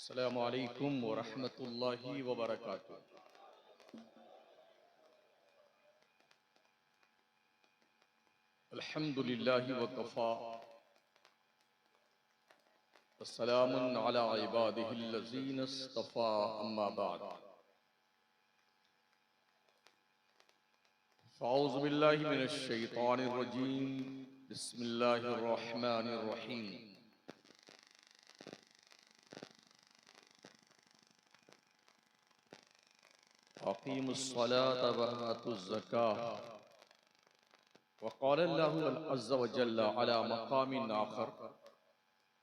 अस्सलामु अलैकुम व रहमतुल्लाहि व बरकातुहू। अल्हम्दुलिल्लाहि व कफ़ा वस्सलामुन अला इबादिहिल्लज़ीना इस्तफ़ा अम्मा बाद। फ़अऊज़ु बिल्लाहि मिनश शैतानिर रजीम। बिस्मिल्लाहिर रहमानिर रहीम। अक़ीमुस्सलाता व आतुज़्ज़काह। वक़ाल अल्लाहु अज़्ज़ व जल्ल अला मक़ामिन आख़र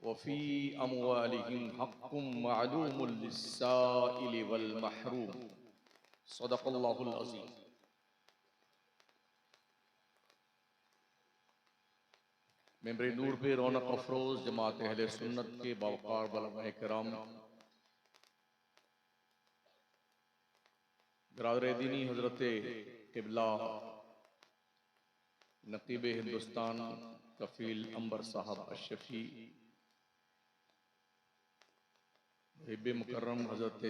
वफ़ी अमवालिहिम हक़्क़ुम मअलूमुन लिस्साइलि वल महरूम। सदक़ल्लाहुल अज़ीम। मेंबरे नूर पे रौनक अफरोज जमात अहले सुन्नत के बावक़ार उलमाए किराम, बिरादर दीनी हज़रत क़िबला नक़ीब हिंदुस्तान कफ़ील अंबर साहब अशफ़ी, हिब्बे मुकर्रम हज़रत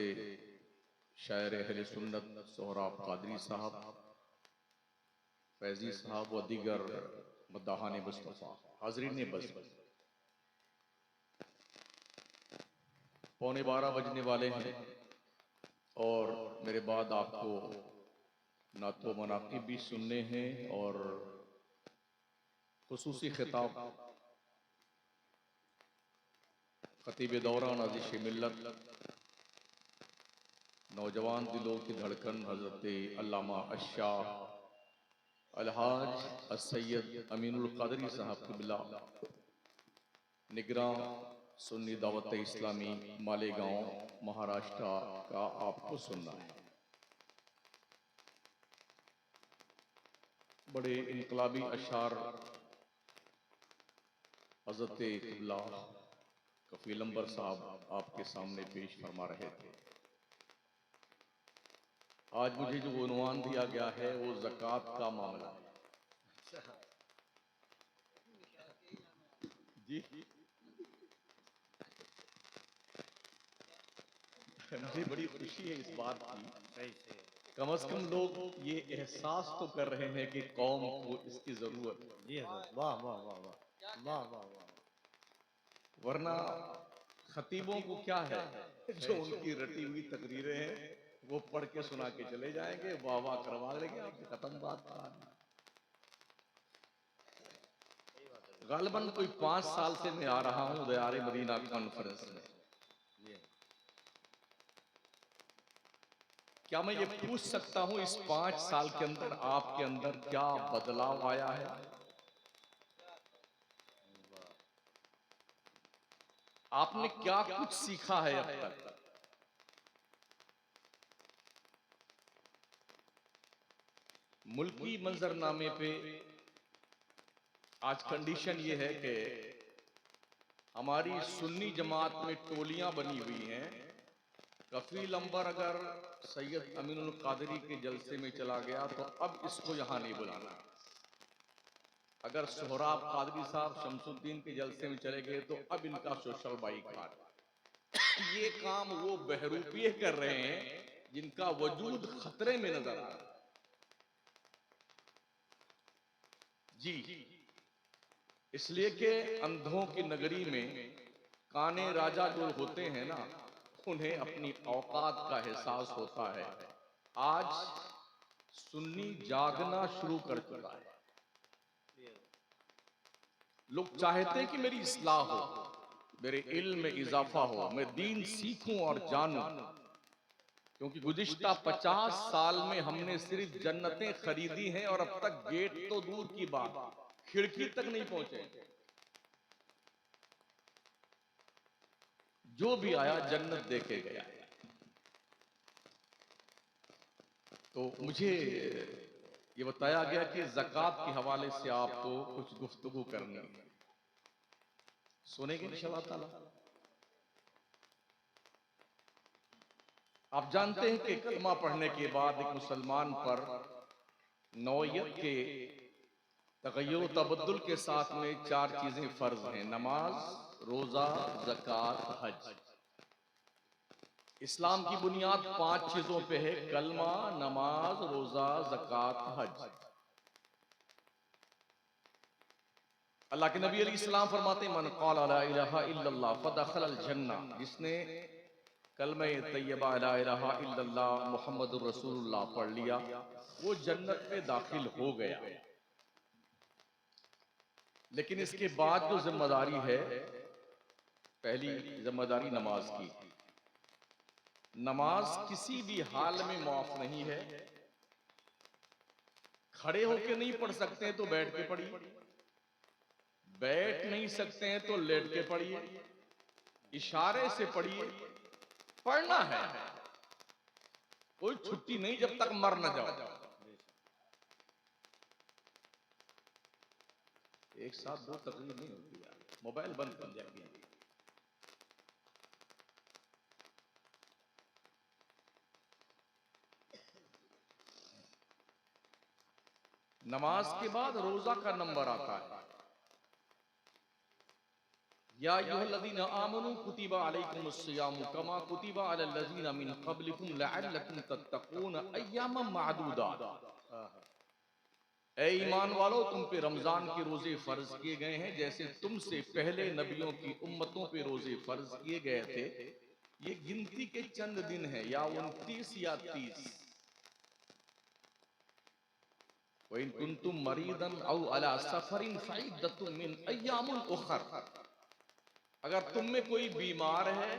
शायर अहले सुन्नत सोहराब क़ादरी साहब, फैज़ी साहब व दीगर मद्दाहान मुस्तफ़ा, हाज़रीन बस पौने 12 बजने वाले हैं और मेरे बाद आपको नातो मनाक़िब भी सुनने हैं और खुसूसी खिताब ख़तीब दौरान आज़िश मिल्लत, नौजवान दिलों की धड़कन हज़रत अल्लामा अश-शाह अलहाज अस्सैयद अमीनुल क़ादरी साहब क़िबला निगरां सुन्नी दावत इस्लामी मालेगांव महाराष्ट्र का आपको सुनना है। बड़े इनकलाबी अशार हज़रत क़िबला कफ़ील अंबर साहब आपके सामने पेश फरमा रहे थे। आज मुझे जो उन्वान दिया गया है वो ज़कात का मामला है। जी मुझे बड़ी खुशी है इस बात की, कम से कम लोग ये एहसास तो कर रहे हैं कि कौम को इसकी जरूरत है। जी हज़रत, वाह वाह वाह वाह वाह वाह वाह। वरना खतीबों को क्या है, जो उनकी रटी हुई तकरीरें हैं वो पढ़ के सुना के चले जाएंगे, वाह वाह करवा लेंगे, आपकी खत्म बात। गालिबन कोई 5 साल से मैं आ रहा हूँ दयारे मदीना कॉन्फ्रेंस में। क्या मैं ये पूछ सकता हूँ इस 5 साल के अंदर आपके अंदर क्या बदलाव आया है? आपने क्या कुछ सीखा है अब तक? मुल्की मंजरनामे पे आज कंडीशन ये है कि हमारी सुन्नी जमात में टोलियां बनी हुई हैं। कफील अंबर अगर सैयद अमीनुल क़ादरी के जलसे में चला गया तो अब इसको यहां नहीं बुलाना। अगर सोहराब क़ादरी साहब शमसुद्दीन के जलसे में चले गए तो अब इनका सोशल बाइकाट। ये काम वो बहरूपिये कर रहे हैं जिनका वजूद खतरे में नजर आ रहा है। जी, इसलिए कि अंधों की नगरी में काने राजा जो होते हैं ना, उन्हें अपनी औकात का एहसास होता है। आज सुन्नी जागना शुरू कर चुका है। लोग चाहते हैं कि मेरी इस्लाह हो, मेरे इल्म में इजाफा हो, मैं दीन सीखूं और जानूं, क्योंकि गुज़िश्ता 50 साल में हमने सिर्फ जन्नतें खरीदी हैं और अब तक गेट तो दूर की बात, खिड़की तक नहीं पहुंचे। जो भी आया जन्नत देके गया। तो मुझे ये बताया गया कि ज़कात के हवाले से आपको कुछ गुफ्तगू करनी है, सुनेंगे इंशाअल्लाह ताला। आप जानते हैं कि कलमा पढ़ने के बाद एक मुसलमान पर नौयत के तगय्युर तबद्दुल के साथ में 4 चीजें फर्ज हैं: नमाज, रोजा, ज़कात, हज। इस्लाम की बुनियाद 5 चीजों पे है, कलमा, नमाज, रोजा, ज़कात, हज। अल्लाह के नबी अलैहिस्सलाम फरमाते मन क़ाल ला इलाहा इल्लल्लाह फदखलल जन्ना, जिसने कलमा तैयबा ला इलाहा इल्लल्लाह मुहम्मदुर रसूलुल्लाह पढ़ लिया वो जन्नत में दाखिल हो गया। लेकिन इसके बाद जो जिम्मेदारी है, पहली जिम्मेदारी नमाज की। नमाज किसी भी हाल में माफ नहीं है। खड़े होके नहीं पढ़ सकते हैं तो बैठ के पढ़िए, बैठ नहीं सकते हैं तो लेट के पढ़िए, इशारे से पढ़िए, पढ़ना है। कोई छुट्टी नहीं जब तक मर न जाओ। एक साथ 2 तकलीफ नहीं होती यार, मोबाइल बंद कर जाएगी। नमाज के बाद रोजा का नंबर आता है। या अय्युहल्लज़ीना आमनू कुतिबा अलैकुमुस्सियामु कमा कुतिबा अलल्लज़ीना मिन क़ब्लिकुम लअल्लकुम तत्तक़ून अय्यामम मअदूदात। ऐ ईमान वालों, तुम पे रमजान के रोजे फर्ज किए गए हैं जैसे तुमसे पहले नबियों की उम्मतों पे रोजे फर्ज किए गए थे। ये गिनती के चंद दिन हैं, या 29 या 30। वइन कुंतुम मरीदन औ अला सफरिन फइद्दतुम मिन अय्यामिन उखर। अगर तुम में कोई बीमार है,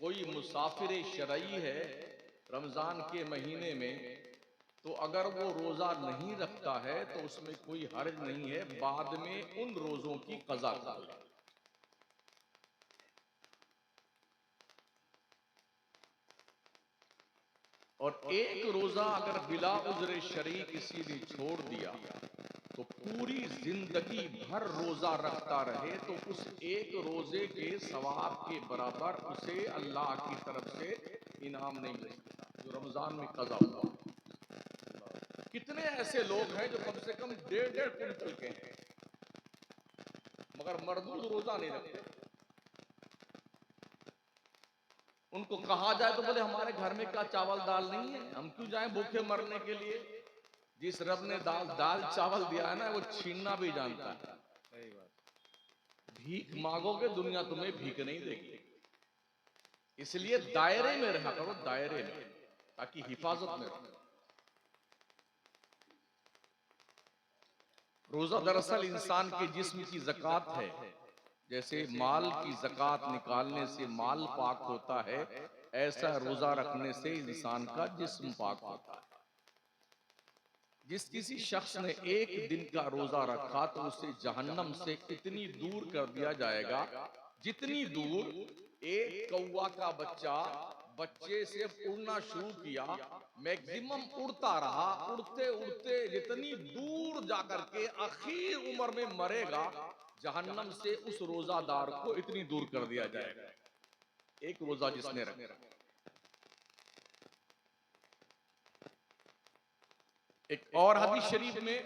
कोई मुसाफिर शरई है रमजान के महीने में, तो अगर वो रोजा नहीं रखता है तो उसमें कोई हर्ज नहीं है, बाद में उन रोजों की कज़ा कर ले। और एक रोजा अगर बिला उज़्र शरई किसी ने छोड़ दिया तो पूरी जिंदगी भर रोजा रखता रहे तो उस एक रोजे के सवाब के बराबर उसे अल्लाह की तरफ से इनाम नहीं मिल सकता जो रमजान में कज़ा हुआ। कितने ऐसे लोग हैं जो कम से कम 1.5 क्विंटल के हैं मगर मरदूद रोजा नहीं रखते। उनको कहा जाए तो बोले हमारे घर में क्या चावल दाल नहीं है, हम क्यों जाएं भूखे मरने के लिए। जिस रब ने दाल चावल दिया है ना वो छीनना भी जानता है। सही बात। भीख मांगोगे दुनिया तुम्हें भीख नहीं देगी। इसलिए दायरे में रहा करो, दायरे में, ताकि हिफाजत में रहो। रोजा दरअसल इंसान के जिस्म की ज़कात है। जैसे माल की ज़कात निकालने से माल पाक होता है, ऐसा रोजा रखने से इंसान का जिस्म पाक होता है। जिस किसी शख्स ने एक दिन का रोजा रखा तो उसे जहन्नम से इतनी दूर कर दिया जाएगा जितनी दूर एक कौवा का बच्चे से उड़ना शुरू किया, मैक्सिमम उड़ता रहा, उड़ते उड़ते जितनी दूर जाकर के आखिर उम्र में मरेगा, जहन्नम से उस रोजादार को इतनी दूर कर दिया जाएगा। एक रोजा जिसने रखा। एक और हदीस शरीफ में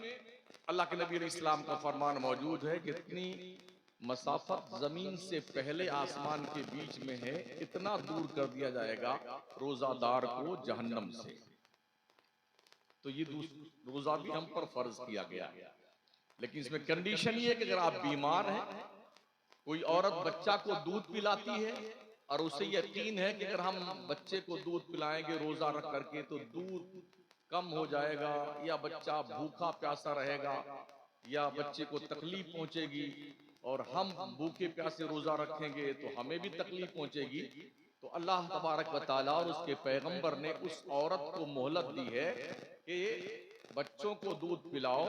अल्लाह के नबी अलैहि सलाम का फरमान मौजूद है, जितनी मसाफत जमीन से पहले आसमान के बीच में है इतना दूर कर दिया जाएगा रोजादार को जहन्नम से। तो ये रोजा भी हम पर फर्ज किया गया है, लेकिन इसमें कंडीशन ये है कि अगर आप बीमार हैं, कोई औरत बच्चा को दूध पिलाती है और उसे यकीन है कि अगर हम बच्चे को दूध पिलाएंगे रोजा रख करके तो दूध कम हो जाएगा, या बच्चा भूखा प्यासा रहेगा, या बच्चे को तकलीफ पहुंचेगी, और हम भूखे प्यासे रोजा रखेंगे तो हमें भी तकलीफ पहुंचेगी, तो अल्लाह तबारक व तआला और उसके पैगंबर ने उस औरत को मोहलत दी है कि बच्चों को दूध पिलाओ,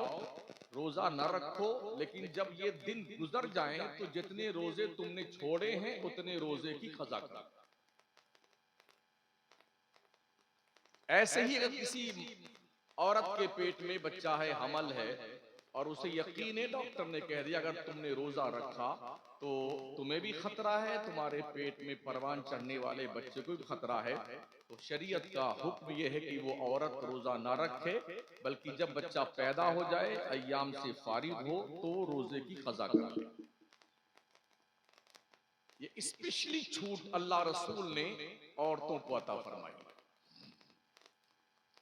रोजा न रखो, लेकिन जब ये दिन गुजर जाएं तो जितने रोजे तुमने छोड़े हैं उतने रोजे की क़ज़ा करो। ऐसे ही अगर किसी औरत के पेट में बच्चा है, हमल है, और उसे यकीन है, डॉक्टर ने कह दिया अगर तुमने रोजा रखा तो तुम्हें भी खतरा है, तुम्हारे पेट में परवान चढ़ने वाले बच्चे को भी खतरा है, तो शरीयत का हुक्म यह है कि वो औरत रोजा ना रखे, बल्कि जब बच्चा पैदा हो जाए, अय्याम से फारिग हो, तो रोजे की क़ज़ा करे। ये स्पेशली छूट अल्लाह रसूल ने औरतों को अता फरमाई।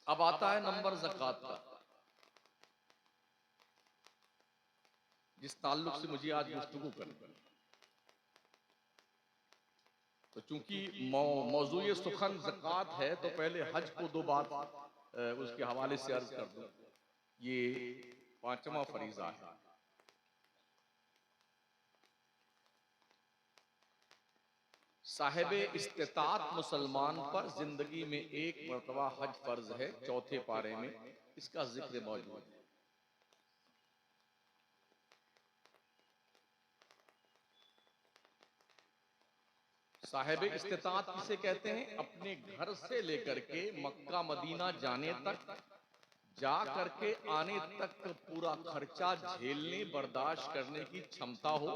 अब आता है नंबर ज़कात का, जिस ताल्लुक से मुझे आज गुफ्तगू करनी है। तो चूंकि मौजूद सुखन ज़कात है, तो पहले हज को दो बात उसके हवाले से अर्ज कर दूं। ये पांचवा फरीजा है। साहिब इस्तिताअत मुसलमान पर जिंदगी में एक मरतबा हज फर्ज है, चौथे पारे में इसका जिक्र मौजूद है। साहिब इस्तिताअत किसे कहते हैं? अपने घर से लेकर के मक्का मदीना जाने तक, जा करके आने तक पूरा खर्चा झेलने बर्दाश्त करने की क्षमता हो,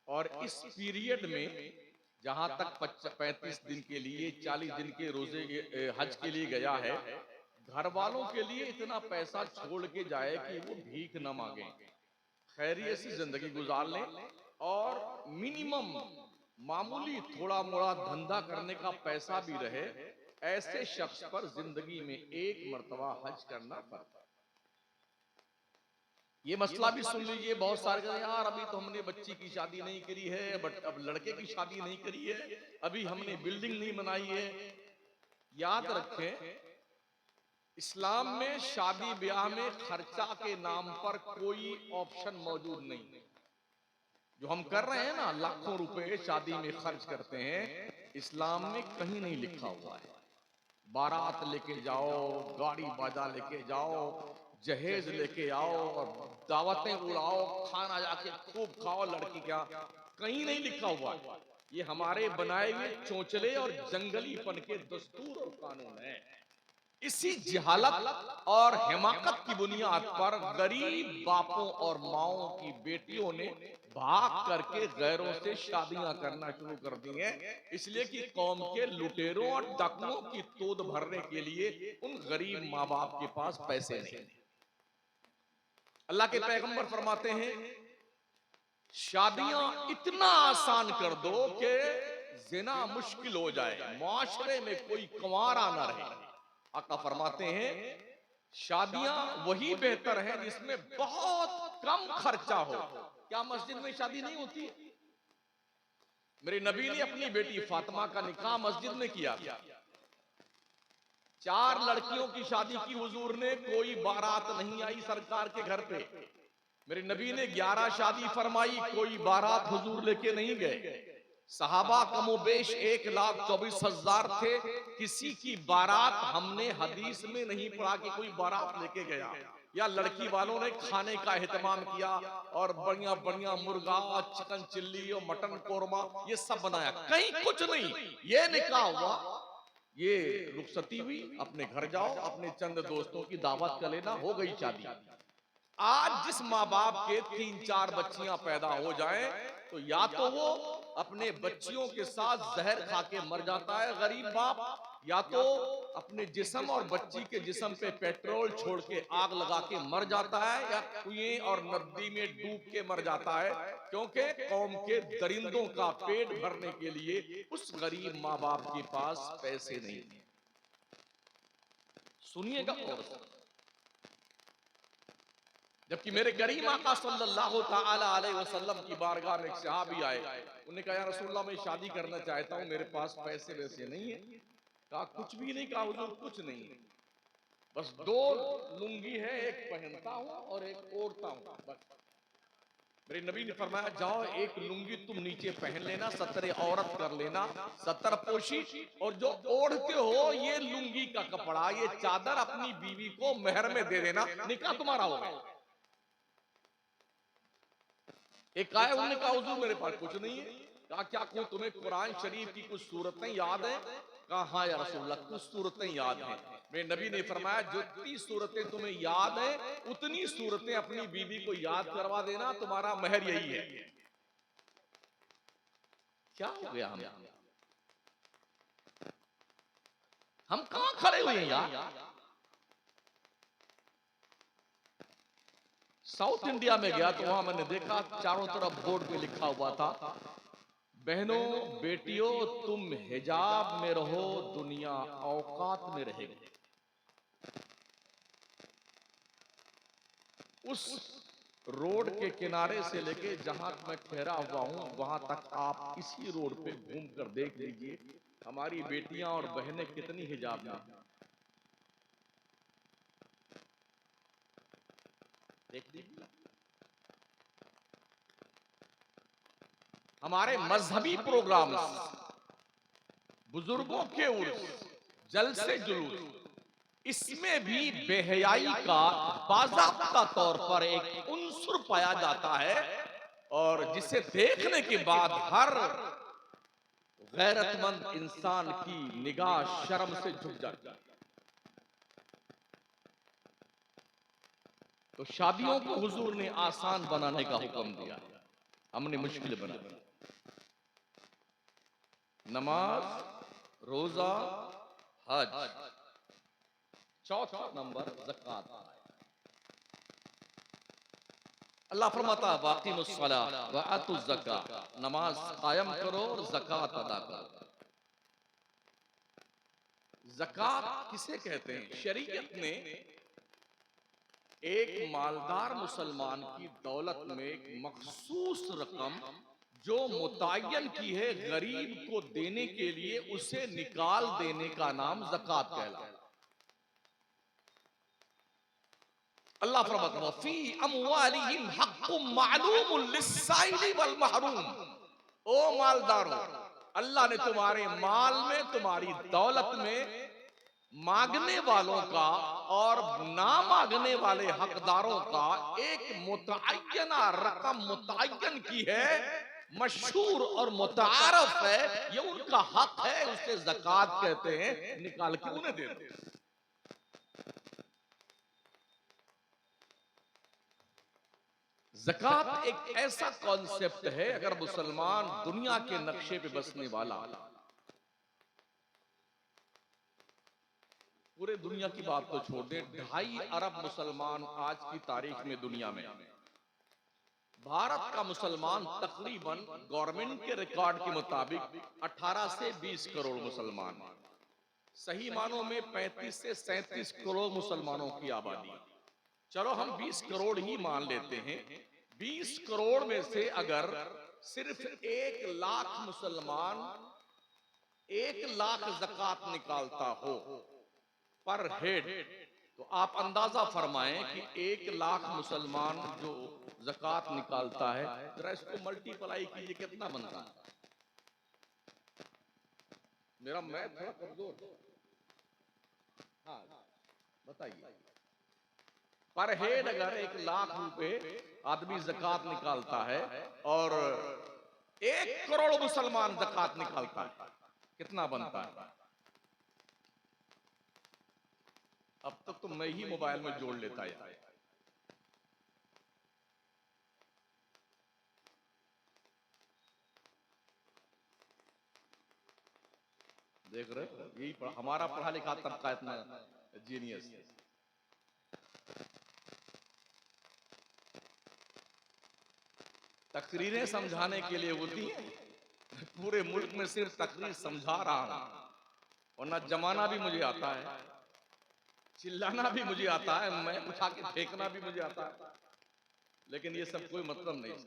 और इस पीरियड में जहां तक 35 दिन के लिए 40 दिन के रोजे हज के लिए गया है, घर वालों के लिए इतना पैसा छोड़ के जाए कि वो भीख न मांगे, खैरियत से जिंदगी गुजार लें, और मिनिमम मामूली थोड़ा मोड़ा धंधा करने का पैसा भी रहे, ऐसे शख्स पर जिंदगी में एक मर्तबा हज करना पड़ता है। ये मसला भी सुन लीजिए। बहुत सारे कहते हैं यार अभी तो हमने बच्ची की शादी नहीं करी है, बट अब लड़के की शादी नहीं करी है, अभी हमने बिल्डिंग नहीं बनाई है। याद रखें, इस्लाम में शादी ब्याह में खर्चा के नाम पर कोई ऑप्शन मौजूद नहीं। जो हम कर रहे हैं ना, लाखों रुपए शादी में खर्च करते हैं, इस्लाम में कहीं नहीं लिखा हुआ है। बारात लेके जाओ, गाड़ी बाजा लेके जाओ, जहेज लेके आओ और दावतें उड़ाओ, खाना जाके खूब खाओ, लड़की क्या, कहीं नहीं लिखा हुआ है। ये हमारे बनाए हुए चोंचले और जंगलीपन के दस्तूर और कानून है। इसी जहालत और हिमाकत की बुनियाद पर गरीब बापों और माओं की बेटियों ने भाग करके गैरों से शादियां करना शुरू कर दी हैं, इसलिए कि कौम के लुटेरों और डाकुओं की तोद भरने के लिए उन गरीब माँ बाप के पास पैसे नहीं। अल्लाह के पैगंबर फरमाते हैं, शादियां इतना आसान कर दो कि जिना मुश्किल हो जाए, मुआशरे में कोई कुंवारा ना रहे। आका फरमाते हैं, शादियां वही बेहतर है जिसमें बहुत कम खर्चा हो। क्या मस्जिद में शादी नहीं होती? मेरे नबी ने अपनी बेटी फातिमा का निकाह मस्जिद में किया। 4 लड़कियों की शादी की हुजूर ने, कोई बारात नहीं आई सरकार के घर पे। मेरे नबी ने 11 शादी फरमाई, कोई बारात हुजूर लेके नहीं गए। सहाबा कमोबेश 1,24,000 थे, किसी की बारात हमने हदीस में नहीं पढ़ा कि कोई बारात लेके गया, या लड़की वालों ने खाने का एहतमाम किया और बढ़िया बढ़िया मुर्गा, चिकन चिल्ली और मटन कोरमा ये सब बनाया, कहीं कुछ नहीं। ये निकाह हुआ, ये रुखसती हुई, अपने घर जाओ, अपने चंद दोस्तों की दावत कर लेना, हो गई शादी। आज जिस माँ बाप के 3-4 बच्चियां पैदा हो जाएं, तो या तो वो अपने बच्चियों के साथ जहर खा के मर जाता है गरीब बाप, या तो अपने जिस्म और बच्ची के जिस्म पे पेट्रोल छोड़ के आग लगा के मर जाता है, या कुएं और नदी में डूब के मर जाता है, क्योंकि कौम के दरिंदों का पेट भरने के लिए उस गरीब माँ बाप के पास पैसे नहीं। सुनिएगा और जबकि मेरे करीम आका सल्लल्लाहु ताला अलैहि वसल्लम की बारगाह में एक सहाबी आए, उन्होंने कहा या रसूलल्लाह मैं शादी करना चाहता हूं, मेरे पास पैसे वैसे नहीं है। कहा कुछ भी नहीं? कहा हुजूर कुछ नहीं, बस 2 लुंगी है, एक पहनता हूं और एक ओढ़ता हूं बस। मेरे नबी ने फरमाया जाओ, एक लुंगी तुम नीचे पहन लेना, सतरे औरत कर लेना, सतर पोशी, और जो ओढ़ते हो ये लुंगी का कपड़ा, ये चादर अपनी बीवी को मेहर में दे देना, निकाह तुम्हारा होगा। एक आए, उन्होंने कहा हुजूर मेरे पास कुछ नहीं है। कहा क्या कोई तुम्हें कुरान शरीफ की कुछ सूरतें याद है? कहा हाँ या रसूलल्लाह कुछ सूरतें याद हैं। मेरे नबी ने फरमाया जितनी सूरतें तुम्हें याद है उतनी सूरतें अपनी बीवी को याद करवा देना, तुम्हारा महर यही है। क्या हो गया? हम कहां खड़े हुए हैं यार? साउथ इंडिया में गया तो वहां मैंने देखा चारों तरफ बोर्ड पे लिखा हुआ था बहनों बेटियों, तुम हिजाब में रहो, दुनिया औकात में रहेगी। उस रोड के किनारे से लेके जहां मैं ठहरा हुआ हूं, वहां तक आप इसी रोड पे घूम कर देख लीजिए, हमारी बेटियां और बहनें कितनी हिजाब में हैं। देख लीजिए, हमारे मजहबी प्रोग्राम्स, बुजुर्गों के उर्स, जलसे जुलूस, इसमें भी बेहयाई का बाज़ाब्ता तौर पर एक उन्सुर पाया जाता है, और जिसे देखने के बाद हर गैरतमंद इंसान की निगाह शर्म से झुक जाती है। तो शादियों को हुजूर ने आसान बनाने का हुक्म दिया, हमने मुश्किल बना दिया। नमाज, रोजा, हज, चौथा नंबर ज़कात। अल्लाह फरमाता वाक़िमुस्सलाह व आतुज़ ज़कात, नमाज कायम करो और ज़कात अदा करो। ज़कात किसे कहते हैं? शरीयत ने एक मालदार मुसलमान की दौलत में एक मखसूस रकम जो मुतय्यन की है गरीब को देने के लिए, उसे निकाल देने का नाम ज़कात कहलाता है। अल्लाह फरमाता है फी अमवालिहिम हक़्क़ुम मालूमुन लिस्साइली वल महरूम। ओ मालदारों, अल्लाह ने तुम्हारे माल में, तुम्हारी दौलत में मांगने वालों का और ना मांगने वाले हकदारों का एक मुतय्यना रकम मुतय्यन की है, मशहूर और मुतारफ है, ये उनका हक है, उसे ज़कात कहते हैं, निकाल के उन्हें दे दो। ज़कात एक ऐसा कॉन्सेप्ट है, अगर मुसलमान दुनिया के नक्शे पे बसने वाला, पूरे दुनिया की बात तो छोड़ दे, 2.5 अरब मुसलमान आज की तारीख में दुनिया में, भारत का मुसलमान तकरीबन गवर्नमेंट के रिकॉर्ड के मुताबिक 18 से 20 करोड़ मुसलमान, सही मानों में 35 से 37 करोड़ मुसलमानों की आबादी। चलो हम 20 करोड़ ही मान लेते हैं। 20 करोड़ में से अगर सिर्फ 1 लाख मुसलमान 1 लाख ज़कात निकालता हो पर हेड, तो आप अंदाजा फरमाएं कि 1 लाख मुसलमान जो ज़कात निकालता है, जरा इसको मल्टीप्लाई कीजिए, कितना बनता है? मेरा मैथ थोड़ा कमजोर, हाँ बताइए। पर हेड अगर 1 लाख रुपए आदमी ज़कात निकालता है और 1 करोड़ मुसलमान ज़कात निकालता है, कितना बनता है? अब तक तो मैं ही मोबाइल में जोड़ लेता यार। देख रहे हो, यही हमारा पढ़ा लिखा तबका इतना जीनियस। तकरीरें समझाने के लिए होती हैं, पूरे मुल्क में सिर्फ तकरीर समझा रहा हूं, और ना जमाना भी मुझे आता है, चिल्लाना भी मुझे आता है, मैं उठा के फेंकना भी मुझे आता है, लेकिन ये सब कोई मतलब नहीं है।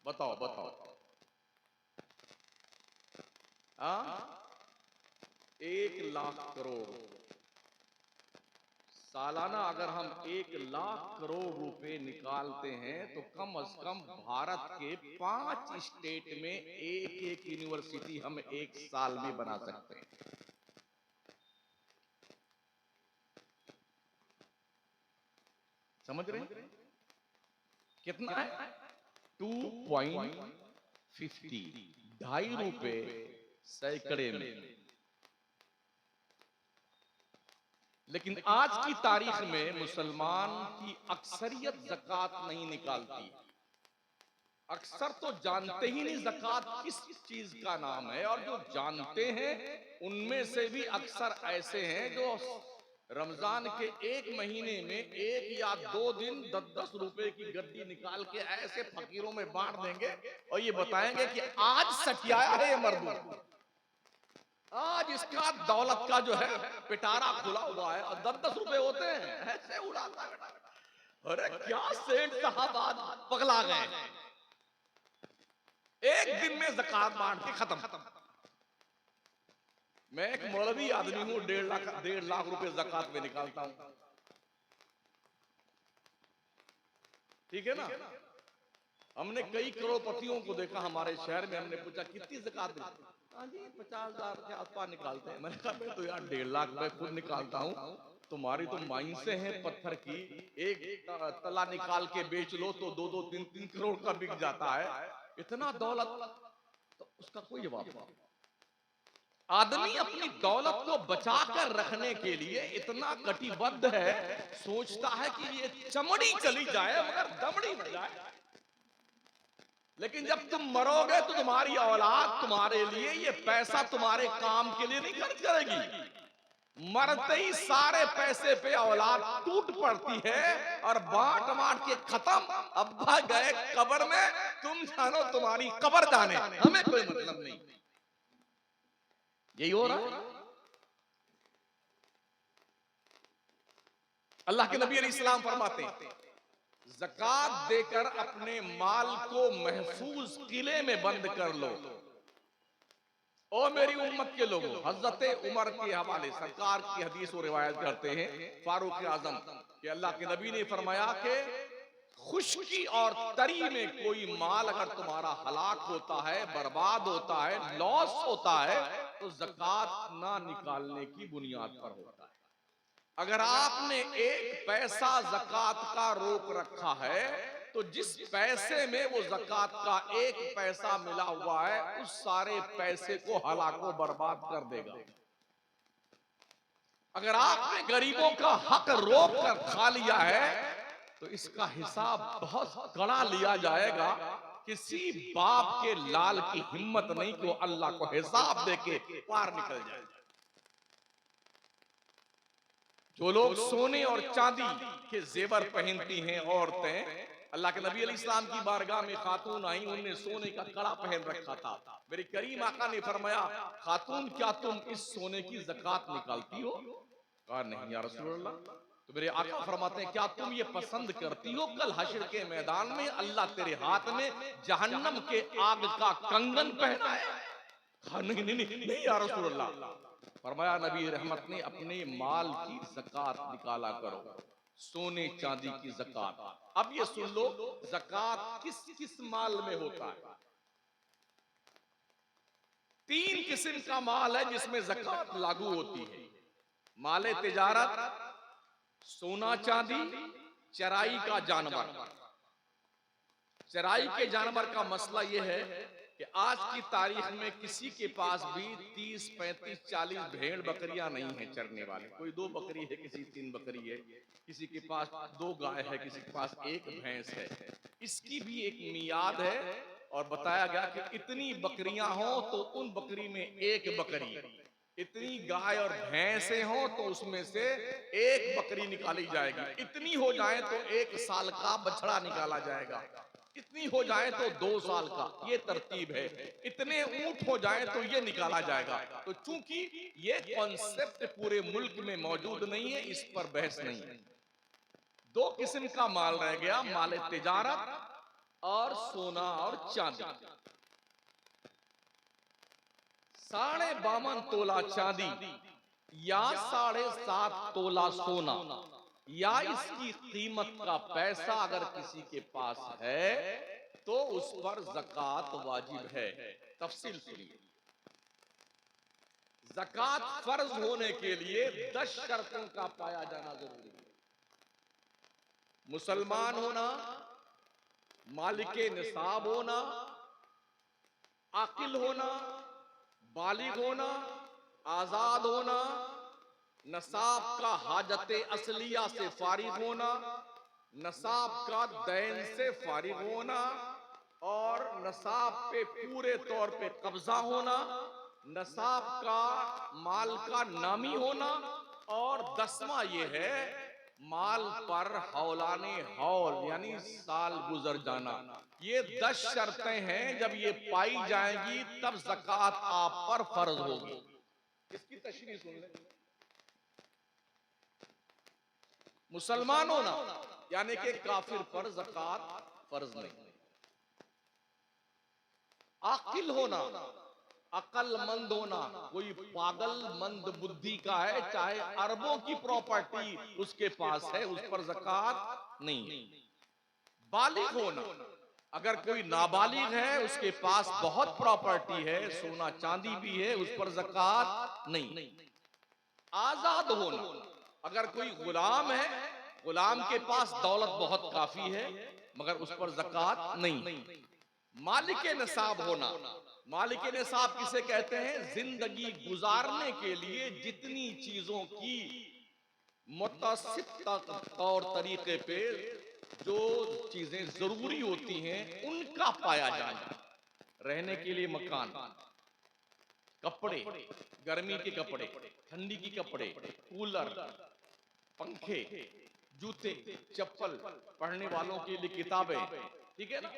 बताओ बताओ, हाँ 1 लाख करोड़ सालाना अगर हम 1 लाख करोड़ रुपए निकालते हैं, तो कम से कम भारत के 5 स्टेट में एक यूनिवर्सिटी हम 1 साल में बना सकते हैं। समझ रहे हैं कितना है? 2.50, 2.5 रुपए सैकड़े में। लेकिन आज की तारीख में मुसलमान की अक्सरियत ज़कात नहीं निकालती। अक्सर तो जानते ही नहीं ज़कात किस चीज का नाम है, और जो जानते हैं उनमें से भी अक्सर ऐसे हैं जो रमजान के एक महीने में 1 या 2 दिन 10-10 रुपए की गड्डी निकाल के ऐसे फकीरों में बांट देंगे और ये बताएंगे कि आज सठियाया है ये मर्द, आज इसका दौलत का जो है पिटारा खुला हुआ है और 10-10 रुपए होते हैं, ऐसे उड़ाता है। अरे क्या सेठ साहब आज पगला गए, एक दिन में ज़कात बांट के खत्म। मैं एक मौलवी आदमी हूं, 1.5 लाख रुपए ज़कात में निकालता हूं, ठीक है ना। हमने कई करोड़पतियों को देखा हमारे शहर में, हमने पूछा कितनी ज़कात देते? हाँ जी 50,000 के आसपास निकालते हैं। मैंने कहा मैं तो यार 1.5 लाख रुपए खुद निकालता हूँ, तुम्हारी तो माइंसे हैं पत्थर की, एक तला निकाल के बेच लो तो 2-2, 3-3 करोड़ का बिक जाता है, इतना दौलत। तो उसका कोई जवाब नहीं। आदमी अपनी दौलत को बचा कर रखने के लिए इतना कटिबद्ध है, सोचता है कि ये चमड़ी चली जाए मगर दमड़ी न जाए। लेकिन जब तुम मरोगे तो तुम्हारी औलाद तुम्हारे लिए ये पैसा तुम्हारे काम के लिए नहीं खर्च करेगी। मरते ही सारे पैसे पे औलाद टूट पड़ती है और बांट बांट के खत्म। अब्बा गए कब्र में, तुम जानो तुम्हारी कब्र जाने, हमें कोई मतलब नहीं। यही हो रहा है। अल्लाह के नबी अलैहिस्सलाम फरमाते हैं, ज़कात देकर अपने माल को महफूज किले में बंद कर लो। ओ मेरी उम्मत के लोगों, हजरत उमर के हवाले सरकार की हदीस को रिवायत करते हैं फारूक आजम कि अल्लाह के नबी ने फरमाया कि खुशकी और तरी में कोई माल अगर तुम्हारा हलाक होता है, बर्बाद होता है, लॉस होता है, तो ज़कात ना निकालने की बुनियाद पर होता है। अगर आपने एक पैसा ज़कात का रोक रखा है तो जिस पैसे में वो ज़कात का एक पैसा मिला हुआ है उस सारे पैसे को हलाको बर्बाद कर देगा। अगर आपने गरीबों का हक रोक कर खा लिया है तो इसका हिसाब बहुत कड़ा लिया जाएगा। किसी बाप के लाल की हिम्मत नहीं कि वो अल्लाह को हिसाब देके पार निकल जाए। जो लोग सोने और चांदी के जेवर पहनती हैं औरतें, अल्लाह के नबी अलैहिस्सलाम की बारगाह में खातून आई, उन्होंने सोने का कड़ा पहन रखा था। मेरे करीम आका ने फरमाया, खातून क्या तुम इस सोने की ज़कात निकालती हो? कहा नहीं या रसूल अल्लाह। तो मेरे आका फरमाते हैं, क्या तुम ये पसंद करती हो कल हश्र के मैदान में अल्लाह तेरे हाथ में जहन्नम के आग का कंगन पहनाए? कहा नहीं नहीं नहीं, नहीं या रसूल अल्लाह। फरमाया नबी रहमत ने, अपने माल की ज़कात निकाला करो, सोने चांदी की ज़कात। अब ये सुन लो, ज़कात किस किस माल में होता है? 3 किस्म का माल है जिसमें ज़कात लागू होती है। माले तिजारत, सोना चांदी, चराई का जानवर। चराई के जानवर का मसला यह है कि आज की तारीख में किसी के पास भी 30, 35, 40 भेड़ बकरियां नहीं है चरने वाले। कोई 2 बकरी है, किसी 3 बकरी है, किसी के पास 2 गाय है, किसी के पास 1 भैंस है। इसकी भी एक मियाद है और बताया गया कि इतनी बकरियां हो तो उन बकरी में 1 बकरी, इतनी गाय और भैंसे हो तो उसमें से 1 बकरी निकाली जाएगी, इतनी हो जाए तो 1 साल का बछड़ा निकाला जाएगा, इतनी हो जाए तो 2 साल का, ये तरतीब है। इतने ऊंट हो जाए तो ये निकाला जाएगा। तो चूंकि ये कॉन्सेप्ट पूरे मुल्क में मौजूद नहीं है, इस पर बहस नहीं है। 2 किस्म का माल रह गया, माल तिजारत और सोना और चांदी। 52.5 तोला चांदी या 7.5 तोला सोना या इसकी कीमत का पैसा अगर किसी के पास है तो उस पर ज़कात वाजिब है। तफसील सुनिए। ज़कात फर्ज होने के लिए 10 शर्तों का पाया जाना जरूरी है। मुसलमान होना, मालिके निसाब होना, आकिल होना, बालिग होना, आजाद होना, नसाब का हाजते असलिया से फारिग होना, नसाब का दैन से फारिग होना और नसाब पे पूरे तौर पे कब्जा होना, नसाब का माल का नामी होना और 10वां ये है माल पर हौलाने हौल यानी साल गुजर जाना। ये 10 शर्तें हैं, जब ये पाई जाएंगी तब ज़कात आप पर फर्ज होगी। इसकी तशरीह सुन ले। मुसलमान होना यानी कि काफिर पर ज़कात फर्ज नहीं। आकिल होना, अक्लमंद होना, कोई पागलमंद बुद्धि का है, चाहे अरबों की प्रॉपर्टी उसके पास है, उस पर ज़कात नहीं। बालिग होना, अगर कोई नाबालिग है, उसके पास बहुत प्रॉपर्टी है, सोना चांदी भी है, उस पर ज़कात नहीं। आजाद होना, अगर कोई गुलाम है, गुलाम के पास दौलत बहुत काफी है, मगर उस पर ज़कात नहीं। मालिक निसाब होना, मालिक निसाब किसे कहते हैं? जिंदगी गुजारने के लिए जितनी चीजों की मुतसिब तौर तरीके पे जो चीजें जरूरी होती हैं उनका पाया जाना। रहने के लिए मकान, कपड़े, गर्मी के कपड़े, ठंडी की कपड़े, कूलर, पंखे, जूते, चप्पल, पढ़ने वालों के लिए किताबें, ठीक है ना?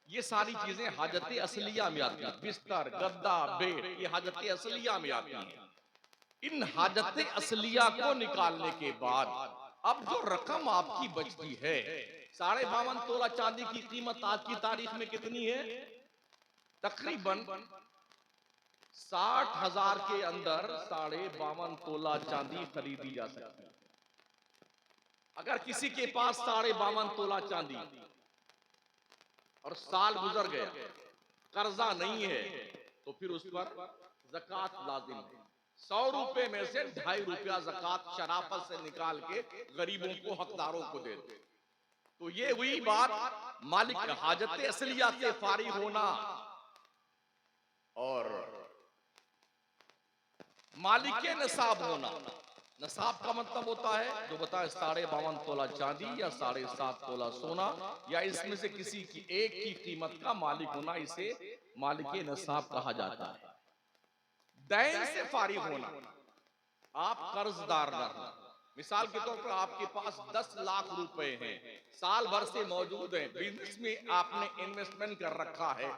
ये सारी चीजें हाजत असलिया में आती हैं। बिस्तर, गद्दा, बेड, ये हाजत असलिया में आती हैं। इन हाजत असलिया को निकालने के बाद अब जो रकम आपकी बचती है, 52.5 तोला चांदी की कीमत आज की तारीख में कितनी है? तकरीबन 60,000 के अंदर 52.5 तोला चांदी खरीदी जा सकती है। अगर किसी के पास 52.5 तोला चांदी और साल गुजर गया, कर्जा नहीं है, तो फिर उस पर ज़कात लाजिम है। 100 रुपए में से 2.5 रुपया ज़कात शराफत से निकाल के गरीबों को, हकदारों को दे दो। तो ये हुई बात मालिक हाजत असलिया से फारिग होना और मालिक निसाब होना। नसाब का मतलब होता है जो बताए 52.5 तोला चांदी या 7.5 तोला सोना, या इसमें से किसी की एक की कीमत का मालिक होना, इसे मालिक नसाब कहा जाता है। दैन से फारिग होना, आप कर्जदार ना हो। मिसाल के तौर पर आपके पास 10 लाख रुपए हैं, साल भर से मौजूद हैं, बिजनेस में आपने इन्वेस्टमेंट कर रखा है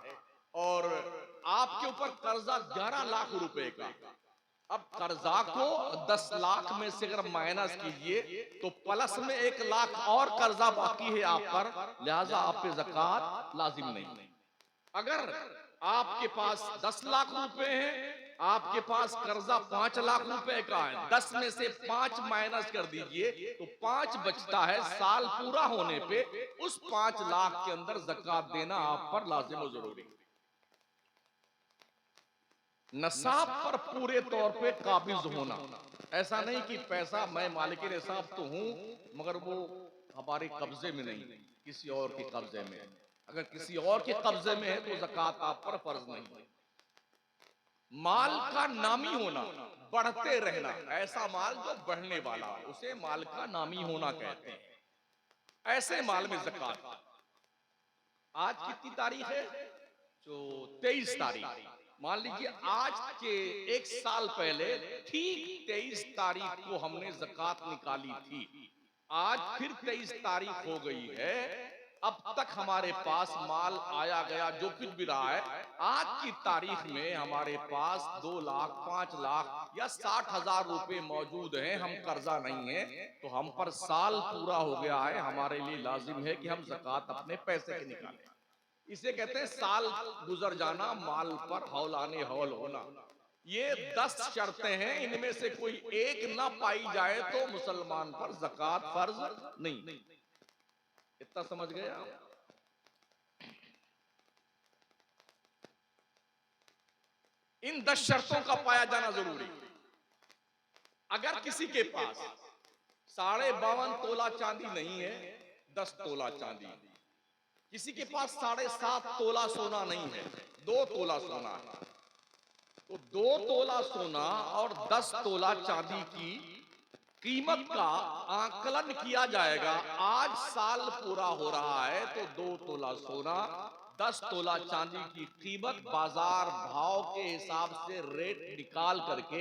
और आपके ऊपर कर्जा 11 लाख रुपए का। अब कर्जा को 10 लाख में से अगर माइनस कीजिए तो प्लस में 1 लाख और कर्जा बाकी है आप पर, लिहाजा आप पे ज़कात लाजिम नहीं। अगर आपके पास 10 लाख रुपए हैं, आपके पास कर्जा 5 लाख रुपए का है, 10 में से 5 माइनस कर दीजिए तो 5 बचता है। साल पूरा होने पे उस 5 लाख के अंदर ज़कात देना आप पर लाजिम और जरूरी। नसाब पर पूरे तौर पे काबिज होना, ऐसा नहीं कि पैसा मैं मालिक निसाब तो हूं मगर वो हमारे कब्जे में नहीं, किसी और के कब्जे में। अगर किसी और के कब्जे में है तो ज़कात आप पर फर्ज नहीं। माल का नामी होना, बढ़ते रहना, ऐसा माल जो बढ़ने वाला हो उसे माल का नामी होना कहते हैं। ऐसे माल में ज़कात। आज कितनी तारीख है? जो 23 तारीख। मान लीजिए आज के 1 साल पहले ठीक 23 तारीख को हमने ज़कात निकाली थी। आज फिर 23 तारीख हो गई है, अब तक हमारे पास माल आया गया जो कुछ भी रहा है, आज की तारीख में हमारे पास 2 लाख, 5 लाख या 60,000 रुपए मौजूद हैं। हम कर्जा नहीं है, तो हम पर साल पूरा हो गया है, हमारे लिए लाजिम है कि हम ज़कात अपने पैसे के निकालें। इसे कहते हैं साल गुजर जाना, माल पर हौलाने हौल होना। ये 10 शर्तें हैं, इनमें से कोई एक ना पाई जाए तो मुसलमान पर ज़कात फर्ज नहीं। इतना समझ गए आप? इन 10 शर्तों का पाया जाना जरूरी। अगर किसी के पास 52.5 तोला चांदी नहीं है, 10 तोला चांदी, किसी के पास 7.5 तोला सोना नहीं है, 2 तोला सोना है, तो 2 तोला सोना और 10 तोला चांदी की कीमत का आकलन किया जाएगा। आज साल पूरा हो रहा है तो 2 तोला सोना 10 तोला चांदी की कीमत बाजार भाव के हिसाब से रेट निकाल करके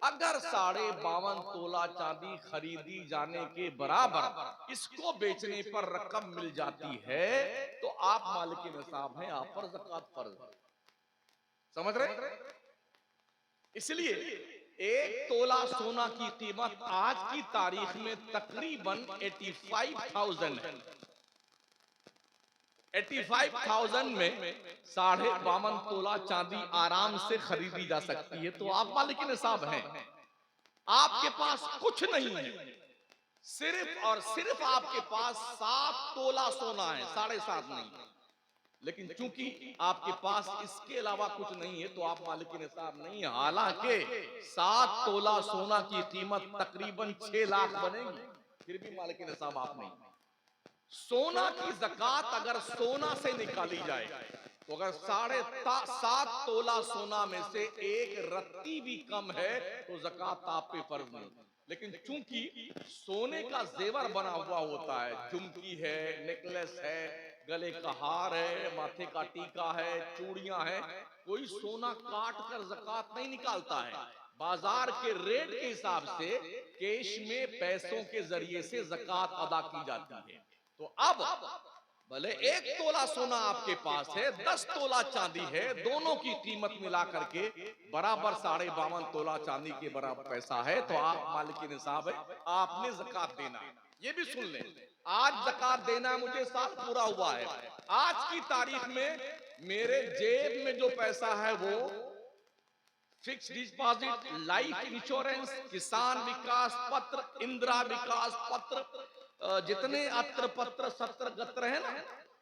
अगर 52.5 तोला चांदी खरीदी जाने के बराबर इसको बेचने पर रकम मिल जाती है तो आप मालिक निसाब हैं, आप पर ज़कात फर्ज है। समझ रहे? इसलिए 1 तोला सोना की कीमत आज की तारीख में तकरीबन 85,000 है। 85,000 में 52.5 तोला चांदी आराम से खरीदी जा सकती है। तो आप मालिक निसाब हैं, आपके पास कुछ नहीं है, सिर्फ और सिर्फ आपके पास 7 तोला सोना है, 7.5 नहीं। लेकिन चूंकि आपके पास इसके अलावा कुछ नहीं है तो आप मालिक निसाब नहीं है। हालांकि 7 तोला सोना की कीमत तकरीबन 6 लाख बनेगी, फिर भी मालिक निसाब आप नहीं। सोना की ज़कात अगर सोना से निकाली जाए तो अगर 7.5 तोला सोना में से 1 रत्ती भी कम है तो ज़कात आप पे फर्ज नहीं। लेकिन चूंकि सोने का जेवर बना हुआ होता है, झुमकी है, नेकलेस है, गले का हार है, माथे का टीका है, चूड़ियां हैं, कोई सोना काट कर ज़कात नहीं निकालता है। बाजार के रेट के हिसाब से कैश में पैसों के जरिए से ज़कात अदा की जाती है। तो अब भले 1 तोला सोना आपके पास है, 10 तोला चांदी है, दोनों की कीमत मिला करके बराबर 52.5 तोला चांदी के बराबर पैसा है तो आप मालिक निसाब है, आपने ज़कात देना है। ये भी सुन लें, आज ज़कात देना मुझे साल पूरा हुआ है, आज की तारीख में मेरे जेब में जो पैसा है वो फिक्स डिपॉजिट, लाइफ इंश्योरेंस, किसान विकास पत्र, इंदिरा विकास पत्र, जितने अत्र पत्र सत्र गत्र है ना,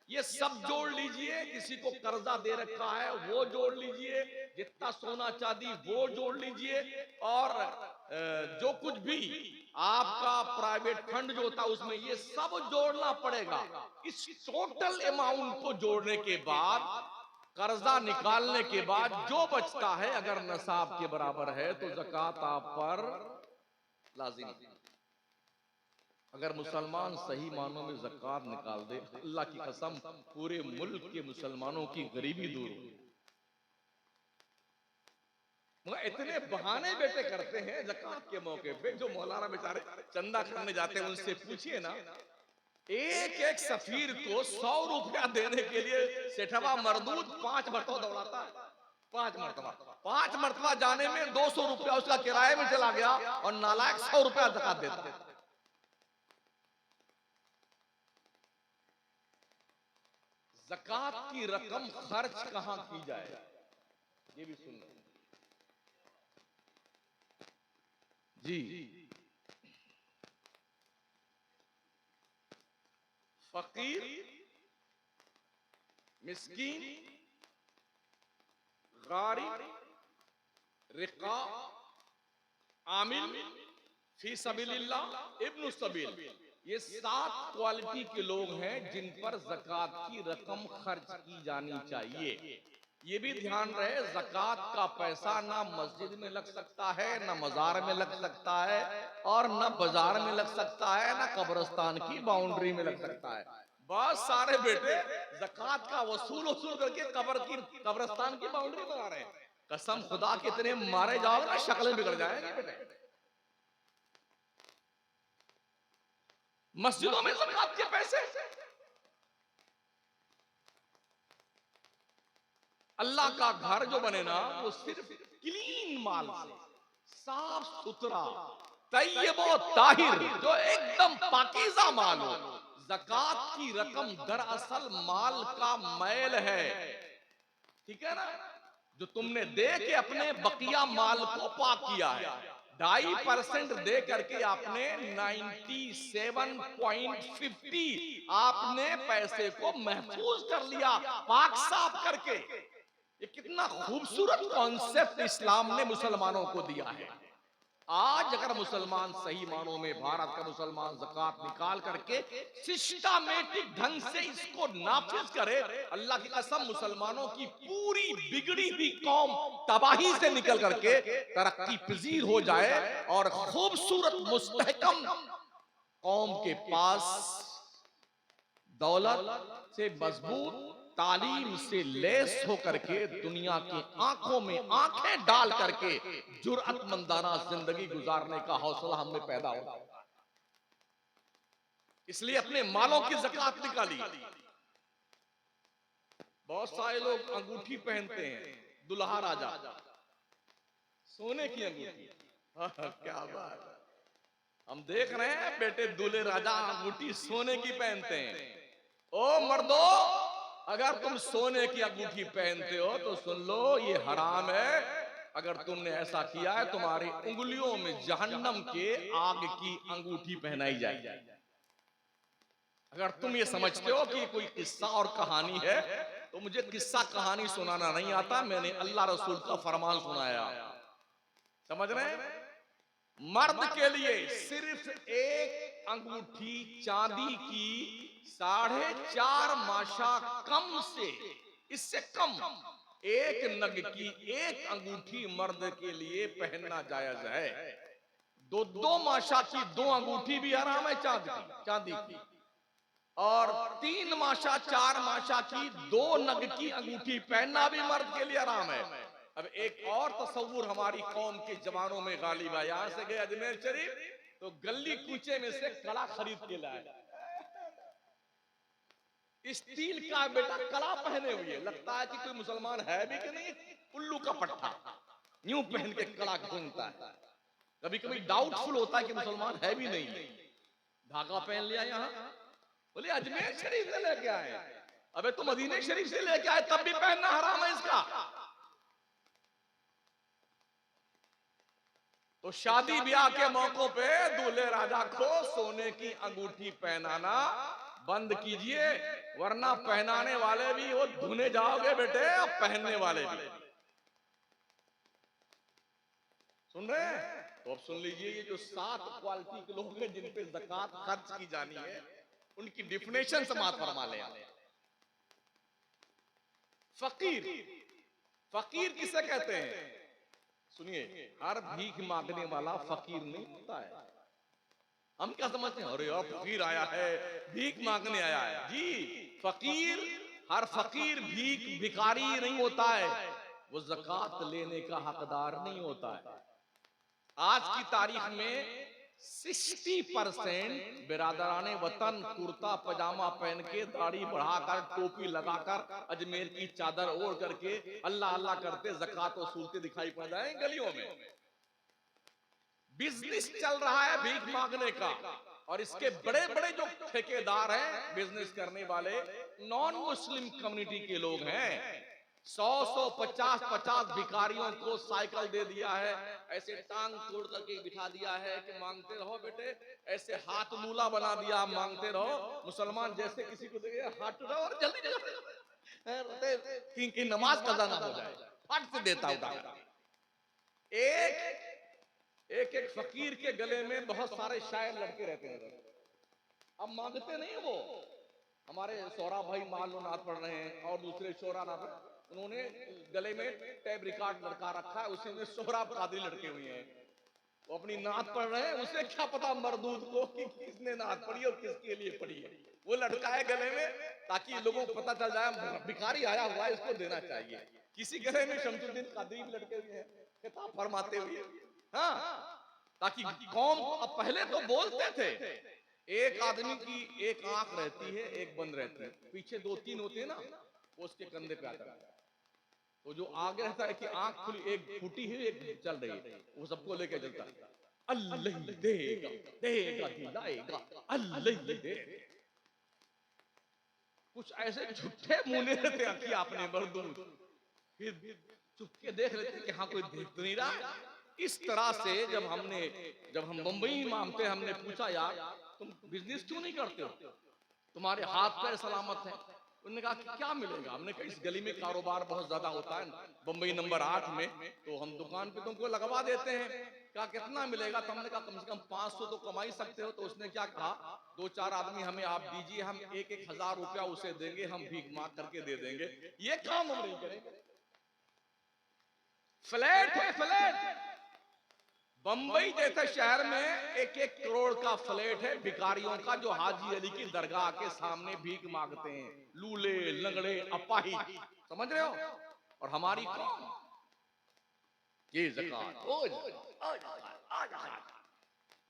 ये सब जोड़ लीजिए। किसी को कर्जा दे रखा है वो जोड़ लीजिए, जितना सोना चांदी वो जोड़ लीजिए, और जो कुछ भी आपका प्राइवेट फंड जो होता है उसमें ये सब जोड़ना पड़ेगा। इस टोटल अमाउंट को जोड़ने के बाद, कर्जा निकालने के बाद जो बचता है अगर निसाब के बराबर है तो ज़कात आप पर लाजिम है। अगर मुसलमान सही मानों में ज़कात निकाल दे, अल्लाह की कसम पूरे मुल्क के मुसलमानों की गरीबी दूर होगी। मगर इतने बहाने बेटे करते हैं ज़कात के मौके पे, जो मौलाना बेचारे चंदा करने जाते हैं उनसे पूछिए ना, एक सफीर को 100 रुपया देने के लिए सेठवा मरदूद 5 मरतबा दौड़ाता है। 5 मरतबा जाने में 200 रुपया उसका किराए में चला गया और नालायक 100 रुपया ज़कात देता है। ज़कात की रकम खर्च कहां की जाए ये भी सुन लो जी। फकीर, मिस्कीन, गारिब, रिका, आमिल, फी सबीलिल्लाह, इब्नु सबील, ये 7 क्वालिटी के लोग हैं जिन पर ज़कात की रकम खर्च की जानी चाहिए। ये भी ध्यान रहे, ज़कात का पैसा ना मस्जिद में लग सकता है, ना मजार में लग सकता है, और ना बाजार में लग सकता है, ना कब्रिस्तान की बाउंड्री में लग सकता है। बस सारे बेटे ज़कात का वसूल करके कब्रिस्तान की बाउंड्री बना रहे हैं। कसम खुदा के इतने मारे जाओगे ना शक्लें बिगड़ जाएंगी बेटे। मस्जिदों में ज़कात के पैसे, अल्लाह का घर जो बने ना वो सिर्फ क्लीन माल से, साफ सुथरा, तैयब व ताहिर, जो एकदम पाकीज़ा माल हो। ज़कात की रकम दरअसल माल का मैल है, ठीक है ना, जो तुमने दे के अपने बकिया माल को पाक किया है। 2.5% दे करके आपने 97.50 आपने पैसे को महफूज कर लिया, पाक साफ करके। ये कितना खूबसूरत कॉन्सेप्ट इस्लाम ने मुसलमानों को दिया है। आज अगर मुसलमान सही मानों में, भारत का मुसलमान ज़कात निकाल करके सिस्टमैटिक ढंग से इसको नाफिज करे, अल्लाह की कसम मुसलमानों की पूरी बिगड़ी हुई कौम तबाही से निकल करके तरक्की पजीर हो जाए और खूबसूरत मुस्तहकम कौम के पास दौलत से मजबूत, तालीम से लैस होकर के दुनिया की आंखों में आंखें डाल करके जुर्अतमंदाना जिंदगी गुजारने का हौसला हमें पैदा होता है। इसलिए अपने मालों की ज़कात निकाली। बहुत सारे लोग अंगूठी पहनते हैं, दुल्हा राजा, सोने की अंगूठी। क्या बात है। हम देख रहे हैं बेटे, दूल्हे राजा अंगूठी सोने की पहनते हैं। ओ मर्दो, अगर तुम सोने की अंगूठी पहनते हो तो सुन लो, ये हराम है। अगर तुमने ऐसा किया है, तुम्हारी उंगलियों में जहन्नम के आग की अंगूठी पहनाई जाए। अगर तुम ये समझते हो कि कोई किस्सा और कहानी है, तो मुझे किस्सा कहानी सुनाना नहीं आता, मैंने अल्लाह रसूल का फरमान सुनाया। समझ रहे हैं? मर्द के लिए सिर्फ एक अंगूठी चांदी की 4.5 माशा कम से, इससे कम एक नग की एक अंगूठी मर्द के लिए पहनना जायज है। 2 माशा की 2 अंगूठी भी हराम है चांदी की, और 3 माशा 4 माशा की 2 नग की अंगूठी पहनना भी मर्द के लिए हराम है। अब एक और तस्वुर हमारी कौम के जवानों में गालिब है। यहां से गए अजमेर शरीफ, तो गली कूचे में से कड़ा खरीद के लाए, स्टील का बेटा कड़ा पहने हुए, लगता है कि कोई मुसलमान है भी कि नहीं, उल्लू का पट्टा यूं पहन के कड़ा घूमता है। कभी कभी डाउटफुल होता है कि मुसलमान है भी नहीं। धागा पहन लिया यहां, बोले अजमेर शरीफ से लेके आए। अबे तुम मदीने शरीफ से लेके आए, तब भी पहनना हराम है इसका। तो शादी ब्याह के मौकों पे दूल्हे राजा को सोने की अंगूठी पहनाना बंद कीजिए, वरना पहनाने वाले भी वो धुने जाओगे बेटे, और पहनने वाले भी। सुन रहे हैं? तो अब सुन लीजिए, ये जो 7 क्वालिटी के लोग हैं जिन पे ज़कात खर्च की जानी है, उनकी डिफिनेशन समाप्त फरमा ले। फकीर, फकीर किसे कहते हैं? सुनिए, हर भीख मांगने वाला फकीर नहीं होता है। हम क्या समझते हैं, अरे यार फकीर आया है, भीख मांगने आया है। जी, फकीर, हर फकीर भिखारी नहीं होता है, वो ज़कात लेने का हकदार नहीं होता है। आज की तारीख में 60% बिरादराने वतन कुर्ता पजामा पहन के, दाढ़ी बढ़ाकर, टोपी लगाकर, अजमेर की चादर ओढ़ करके अल्लाह अल्लाह करते ज़कात वसूलते दिखाई पड़ जाए गलियों में। बिजनेस चल रहा है भीख मांगने का, और इसके बड़े बड़े जो ठेकेदार हैं बिजनेस करने वाले, नॉन मुस्लिम कम्युनिटी के लोग हैं। 100 50 भिखारियों को साइकिल दे दिया है, ऐसे टांग तोड़ करके बिठा दिया है कि मांगते रहो बेटे, ऐसे हाथ लूला बना दिया, मांगते रहो। मुसलमान जैसे किसी को देखे हाथ उठाओ और जल्दी कि नमाज कज़ा ना हो जाए, फट से देता उठा। एक फकीर के गले में बहुत सारे शायर लड़के रहते हैं, अब मांगते नहीं वो। हमारे सोहरा भाई माल नाथ पढ़ रहे हैं, और दूसरे शोरा नाथ, उन्होंने गले में टैब रिकॉर्ड लड़का रखा है, उसी में सोहरा कादरी लड़के हुए हैं, वो अपनी नात पढ़ रहे हैं। उसे क्या पता मरदूद को कि किसने नात पढ़ी और किसके लिए पढ़ी है। वो लड़का है गले में, ताकि लोगों को पता चल जाए भिखारी आया हुआ है, इसको देना चाहिए। किसी गले में शमसुद्दीन कादरी लड़के हुए हैं, खिताब फरमाते हुए। हाँ, ताकि कौम, अब पहले तो बोलते थे, एक आदमी की एक आंख रहती है, एक बंद रहती है, पीछे 2-3 होते हैं ना, वो उसके कंधे पे आता है। तो जो आगे रहता है कि आंख खुली, एक फूटी है, एक चल रही है, वो सबको लेके चलता है। अल्लाह देगा देगा दिलाएगा, अल्लाह देगा। कुछ ऐसे झूठे मुने रहते हैं कि आपने मरदूद, फिर चुपके देख लेते कि हाँ कोई देख तो नहीं रहा। इस तरह से जब हम मुंबई मामते, हमने पूछा यार तुम बिजनेस क्यों नहीं करते हो, तुम्हारे हाथ पैर सलामत हैं। उन्होंने कहा कि क्या मिलेगा। हमने कहा इस गली में कारोबार बहुत ज्यादा होता है, बम्बई नंबर 8 में, तो हम दुकान पे तुमको लगवा देते हैं। क्या कितना मिलेगा? तो हमने कहा कम से कम 500 तो कमा ही सकते हो। तो उसने क्या कहा, 2-4 आदमी हमें आप दीजिए, हम 1-1 हजार रुपया उसे देंगे, हम भीख मांग करके दे देंगे। ये काम हम नहीं करेंगे। फ्लैट है, फ्लैट बंबई जैसे शहर में 1-1 करोड़ का फ्लैट है भिखारियों का, जो हाजी अली की दरगाह के सामने भीख मांगते हैं, लूले लंगड़े अपाहिज, समझ रहे हो? और हमारी कौम ये ज़कात, ओ ज़कात।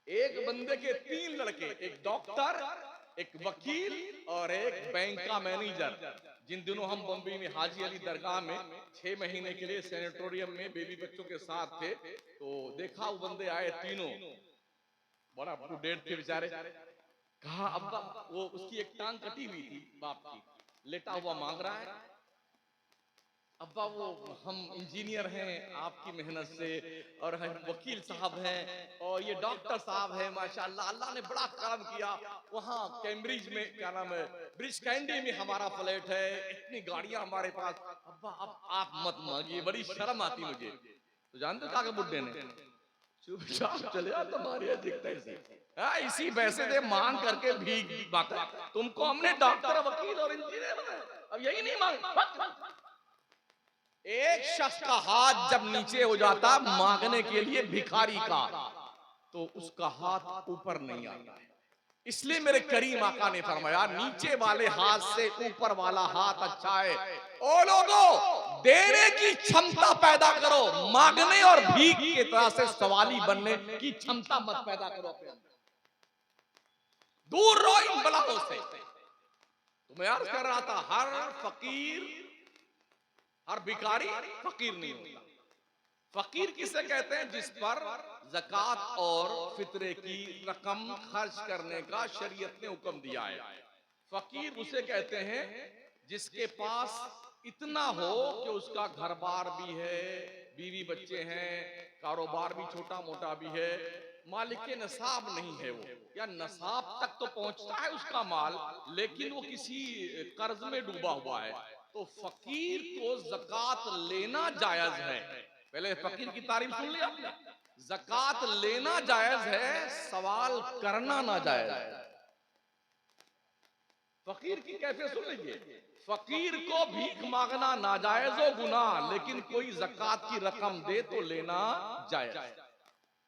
एक बंदे के 3 लड़के, एक डॉक्टर, एक वकील और एक बैंक का मैनेजर। जिन दिनों हम बम्बई में हाजी अली दरगाह में 6 महीने के लिए सैनिटोरियम में बेबी बच्चों के साथ थे, तो देखा वो बंदे आए तीनों, बड़ा अप टू डेट थे बेचारे। कहा अब्बा, वो उसकी एक टांग कटी हुई थी बाप की, लेटा हुआ मांग रहा है, अब्बा वो हम इंजीनियर हैं आपकी मेहनत से, और हम वकील साहब हैं, और ये डॉक्टर साहब हैं, माशाल्लाह अल्लाह ने बड़ा करम किया, वहाँ कैम्ब्रिज में क्या नाम है, ब्रिज कैंडी में हमारा फ्लैट है, इतनी गाड़ियां हमारे पास, अब्बा अब आप मत मांगिए, बड़ी शर्म आती मुझे। तो जानते कहा बुड्ढे ने, चुपचाप चले आ, तुम्हारे दिखता है इसी पैसे से मांग करके भीख मांगता, तुमको हमने डॉक्टर वकील और इंजीनियर बनाया, अब यही नहीं मांग। एक शख्स का हाथ जब नीचे हो जाता मांगने के लिए भिखारी का, तो उसका हाथ ऊपर नहीं आता है। इसलिए मेरे करीम आका ने फरमाया, नीचे वाले हाथ से ऊपर वाला हाथ अच्छा है। ओ लोगों, देने की क्षमता पैदा करो, मांगने और भीख की तरह से सवाली बनने की क्षमता मत पैदा करो अपने अंदर। दूर रहो इन बलाओं से। तो मैं अर्ज कर रहा था, हर फकीर, हर भिखारी फकीर नहीं होता। फकीर किसे कहते हैं? जिस पर ज़कात और फितरे की रकम खर्च करने का शरीयत ने हुक्म दिया है। फकीर उसे कहते हैं जिसके पास इतना हो कि उसका घर बार भी है, बीवी बच्चे हैं, कारोबार भी छोटा मोटा भी है, मालिक नसाब नहीं है वो, या नसाब तक तो पहुंचता है उसका माल, लेकिन वो किसी कर्ज में डूबा हुआ है, तो फकीर को ज़कात लेना जायज है। पहले फकीर की तारीफ सुन लिया आपने। ज़कात लेना जायज है, सवाल करना ना जायज है। फकीर की कैफियत सुन लीजिए, फकीर को भीख मांगना नाजायज हो गुनाह, लेकिन कोई ज़कात की रकम दे तो लेना जायज।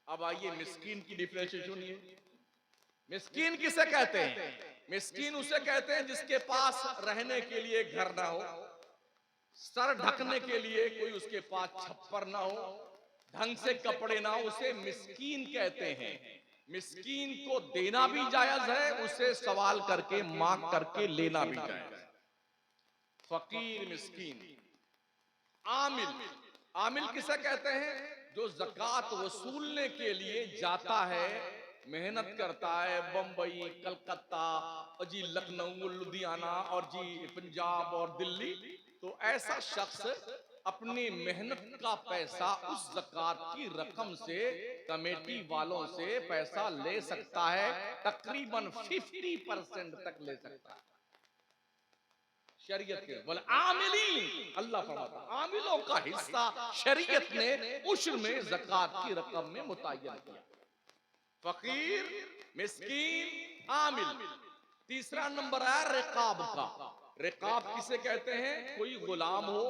अब आइए मिस्कीन की डिफरेंशिएशन सुनिए। मिस्कीन किसे कहते हैं? मिस्कीन उसे कहते हैं जिसके पास रहने के लिए घर ना हो, सर ढकने के लिए कोई उसके पास छप्पर ना हो, ढंग से कपड़े ना हो, उसे मिस्कीन कहते हैं। मिस्कीन को देना भी जायज है, उसे सवाल करके मांग करके लेना भी जायज है। फकीर, मिस्कीन। आमिल, आमिल किसे कहते हैं? जो ज़कात वसूलने के लिए जाता है, मेहनत करता है, बंबई, कलकत्ता और जी लखनऊ, लुधियाना और जी पंजाब और दिल्ली, तो ऐसा शख्स अपनी मेहनत का पैसा उस ज़कात की रकम से, कमेटी वालों से पैसा ले सकता है, तकरीबन 50% तक ले सकता है। शरीयत के बोले आमिलीन, अल्लाह फरमाता आमिलों का हिस्सा शरीयत ने उश्र में ज़कात की रकम में मुतय्यन किया। फकीर, मिस्कीन, आमिल। तीसरा नंबर है रिकाब का। रिकाब किसे कहते हैं? कोई गुलाम हो,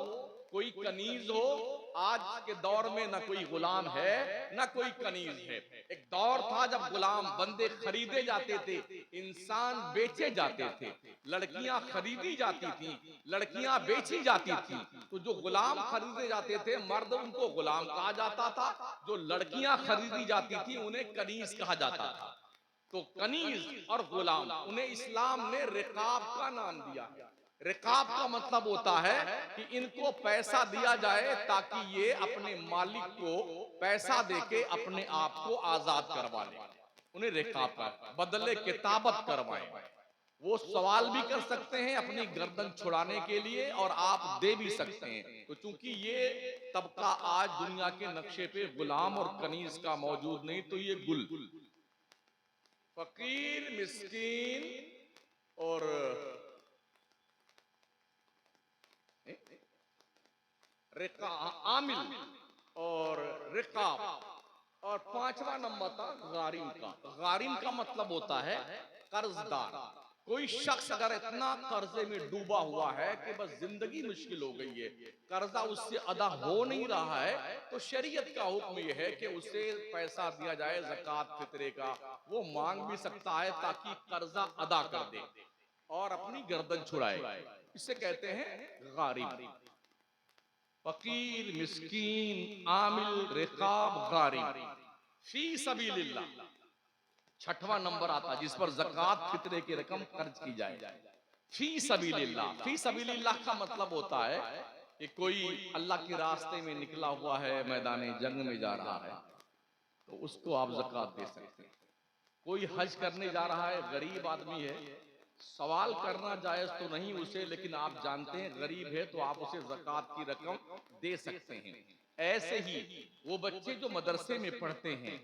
कोई कनीज हो। आज के दौर में ना कोई गुलाम है ना कोई कनीज है। एक दौर था जब गुलाम बंदे खरीदे जाते थे, इंसान बेचे जाते थे, लड़कियां खरीदी जाती थी, लड़कियां बेची जाती थी। तो जो गुलाम खरीदे जाते थे, मर्द, उनको गुलाम कहा जाता था। जो लड़कियां खरीदी जाती थी उन्हें कनीज कहा जाता था। तो कनीज और गुलाम, उन्हें इस्लाम ने रिकाब का नाम दिया। रिकाब का मतलब होता है कि इनको पैसा दिया जाए ताकि ये अपने मालिक को पैसा देके अपने आप को आजाद करवा ले। उन्हें रिकाब का बदले किताबत करवाएं। वो सवाल भी कर सकते हैं अपनी गर्दन छुड़ाने के लिए, और आप दे भी सकते हैं। तो चूंकि ये तबका आज दुनिया के नक्शे पे गुलाम और कनीज का मौजूद नहीं, तो ये गुल, फकीर, मिस्कीन और रिका, आमिल और रिकाब, और पांचवा नंबर था गारिम का। गारिम का मतलब होता है कर्जदार। कोई शख्स अगर इतना कर्जे में डूबा हुआ है कि बस जिंदगी मुश्किल हो गई है, कर्जा उससे अदा हो नहीं रहा है, तो शरीयत का हुक्म यह है कि उसे पैसा दिया जाए ज़कात फित्रे का। वो मांग भी सकता है ताकि कर्जा अदा कर दे और अपनी गर्दन छुड़ाए। इसे कहते हैं गारिब। फकीर, मिस्कीन, आमिल, रिकाब, गारिब फी सबीलिल्लाह। छठवां नंबर आता जिस पर ज़कात फित्रे की रकम खर्च की जाए। फी सबीलिल्लाह। फी सबीलिल्लाह का मतलब होता है कि कोई अल्लाह के रास्ते में निकला हुआ है, मैदान जंग में जा रहा है, तो उसको आप ज़कात दे सकते हैं। कोई हज करने जा रहा है, गरीब आदमी है, सवाल करना जायज तो नहीं उसे, लेकिन आप जानते हैं गरीब है तो आप उसे ज़कात की रकम दे सकते हैं। ऐसे ही वो बच्चे जो मदरसे में पढ़ते हैं,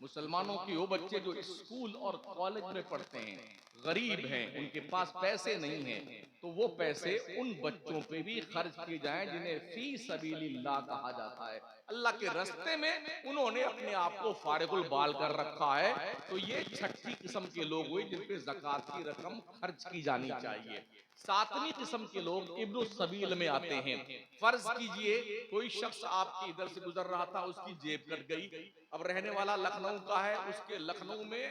मुसलमानों के वो बच्चे जो स्कूल और कॉलेज में पढ़ते हैं, गरीब हैं, उनके पास पैसे नहीं हैं, तो वो पैसे उन बच्चों पे भी खर्च किए जाएं जिन्हें फी सबीलिल्लाह कहा जाता है। अल्लाह के रास्ते में उन्होंने अपने आप को फारिगुल बाल कर रखा है। तो ये छठी किस्म के लोग हुए जिन पे ज़कात की रकम खर्च की जानी चाहिए। सातवीं किस्म के लोग इब्नु सबील में आते हैं। फर्ज कीजिए कोई शख्स आपके इधर से गुजर रहा था, उसकी जेब कट गई, अब रहने वाला लखनऊ का है, उसके लखनऊ में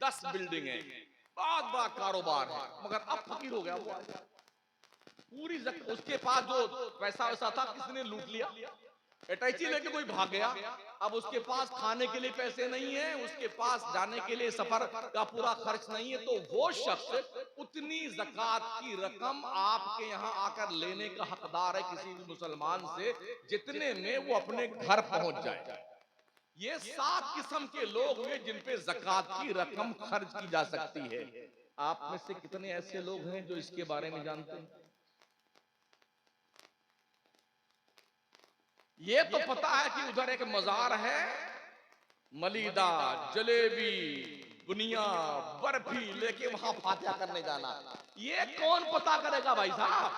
10 बिल्डिंग है, बहुत बड़ा कारोबार है, मगर अब फकीर हो गया वो। पूरी उसके पास जो पैसा वैसा था किसने लूट लिया, अटैची लेके कोई भाग गया। अब उसके पास खाने के लिए पैसे नहीं है, उसके पास जाने के लिए सफर का पूरा खर्च नहीं है, तो वो शख्स उतनी ज़कात की रकम आपके यहाँ आकर लेने का हकदार है किसी भी मुसलमान से, जितने में वो अपने घर पहुंच जाए। ये 7 किस्म के लोग हुए जिन पे ज़कात की रकम खर्च की जा सकती है। आप में से कितने ऐसे लोग हैं जो इसके बारे में जानते हैं? ये तो पता है कि उधर एक मजार है, मलीदा, जलेबी, बुनिया, बर्फी लेके वहां फातिहा करने जाना। ये कौन पता करेगा भाई साहब?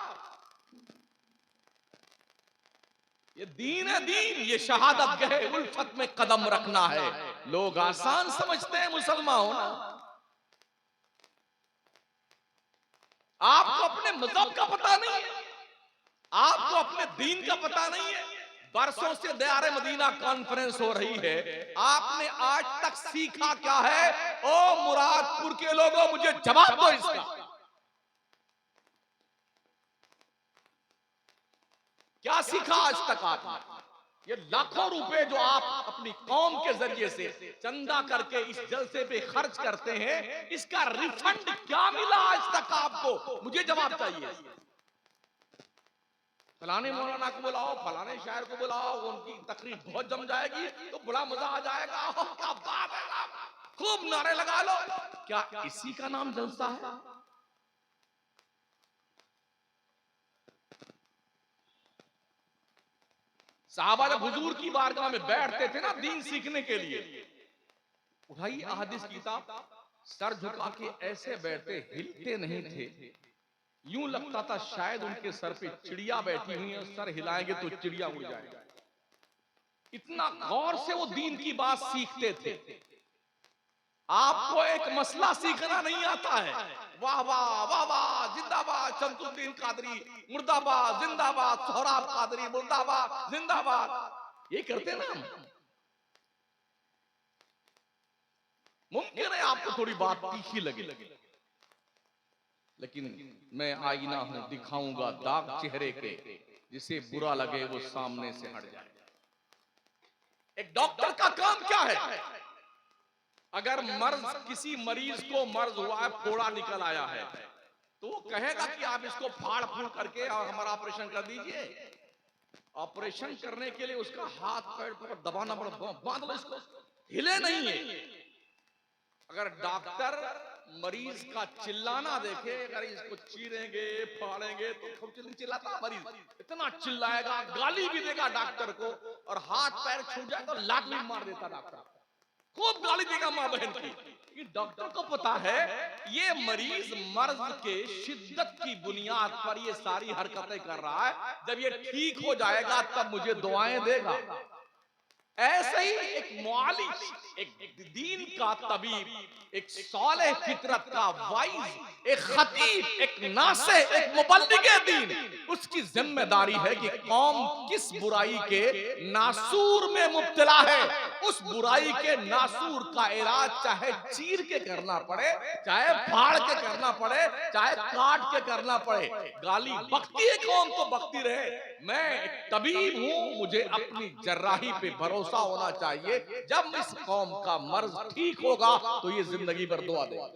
ये दीन है, दीन, ये शहादत गहे उल्फत में कदम रखना है। लोग आसान समझते हैं मुसलमान होना। आपको अपने मजहब का पता नहीं है, आपको अपने दीन का पता नहीं है। बरसों से दयारे मदीना कॉन्फ्रेंस हो रही है, आपने आज तक सीखा क्या है? ओ मुरादपुर के लोगों, मुझे जवाब दो इसका। क्या सीखा आज तक आपने? ये लाखों रुपए जो आप अपनी कौम के जरिए से चंदा करके इस जलसे पे खर्च करते हैं, इसका रिफंड क्या मिला आज तक आपको? मुझे जवाब चाहिए। फलाने मौलाना को बुलाओ, फलाने शायर को बुलाओ, उनकी तकरीर बहुत जम जाएगी तो बड़ा मजा आ जाएगा। क्या बात है, खूब नारे लगा लो। क्या इसी का नाम जलसा है? साहबा जब हुजूर की बारगाह में बैठते थे ना दीन सीखने के लिए, उठाइए अहादीस की किताब, सर झुका के ऐसे बैठते, हिलते नहीं थे। यूं लगता था शायद उनके सर पे चिड़िया बैठी हुई है, सर हिलाएंगे तो चिड़िया उड़ जाएगी। इतना गौर से वो दीन की बात सीखते थे। आपको एक मसला सीखना नहीं आता है, वाह वाह वाह वाह, जिंदाबाद शमसुद्दीन कादरी, मुर्दाबाद जिंदाबाद, सोहराब कादरी मुर्दाबाद जिंदाबाद, ये करते ना हम। मुमकिन है आपको थोड़ी बात तीखी लगे, लेकिन मैं आईना हूं, दिखाऊंगा दाग चेहरे के, जिसे बुरा लगे वो सामने से हट जाए। एक डॉक्टर का काम क्या है? अगर मर्ज, किसी मरीज को मर्ज हुआ है, फोड़ा निकल आया है, तो वो कहेगा कि आप इसको फाड़ फूड़ करके और हमारा ऑपरेशन कर दीजिए। ऑपरेशन करने के लिए उसका हाथ पैर पर दबाना पड़ता, बांध लो इसको, हिले नहीं है। अगर डॉक्टर मरीज का चिल्लाना देखे, अगर इसको चीरेंगे फाड़ेंगे तो खूब चिल्लाता मरीज, इतना चिल्लाएगा, गाली भी देगा डॉक्टर को, और हाथ पैर छूट जाए तो लात भी मार देता डॉक्टर, खूब गाली देगा मां बहन की। डॉक्टर को पता है ये मरीज मर्ज के शिद्दत की बुनियाद पर ये सारी हरकतें कर रहा है, जब ये ठीक हो जाएगा तब मुझे दुआएं देगा। ऐसे ही एक मुआलिज, एक दीन का तबीब, एक सालेह फितरत का वाइज, एक खतीब, एक नासे, एक मुबल्लिगे दीन, उसकी जिम्मेदारी है कि कौम किस बुराई के नासूर में मुब्तला है, उस बुराई के नासूर का इलाज चाहे चीर के करना पड़े, चाहे फाड़ के करना पड़े, चाहे काट के करना पड़े। गाली बकती है कौम तो बकती रहे। मैं एक तबीब हूं, मुझे अपनी जर्राही पे भरोसा होना चाहिए। जब इस कौम का मर्ज ठीक होगा तो ये जिंदगी भर दुआ देगा।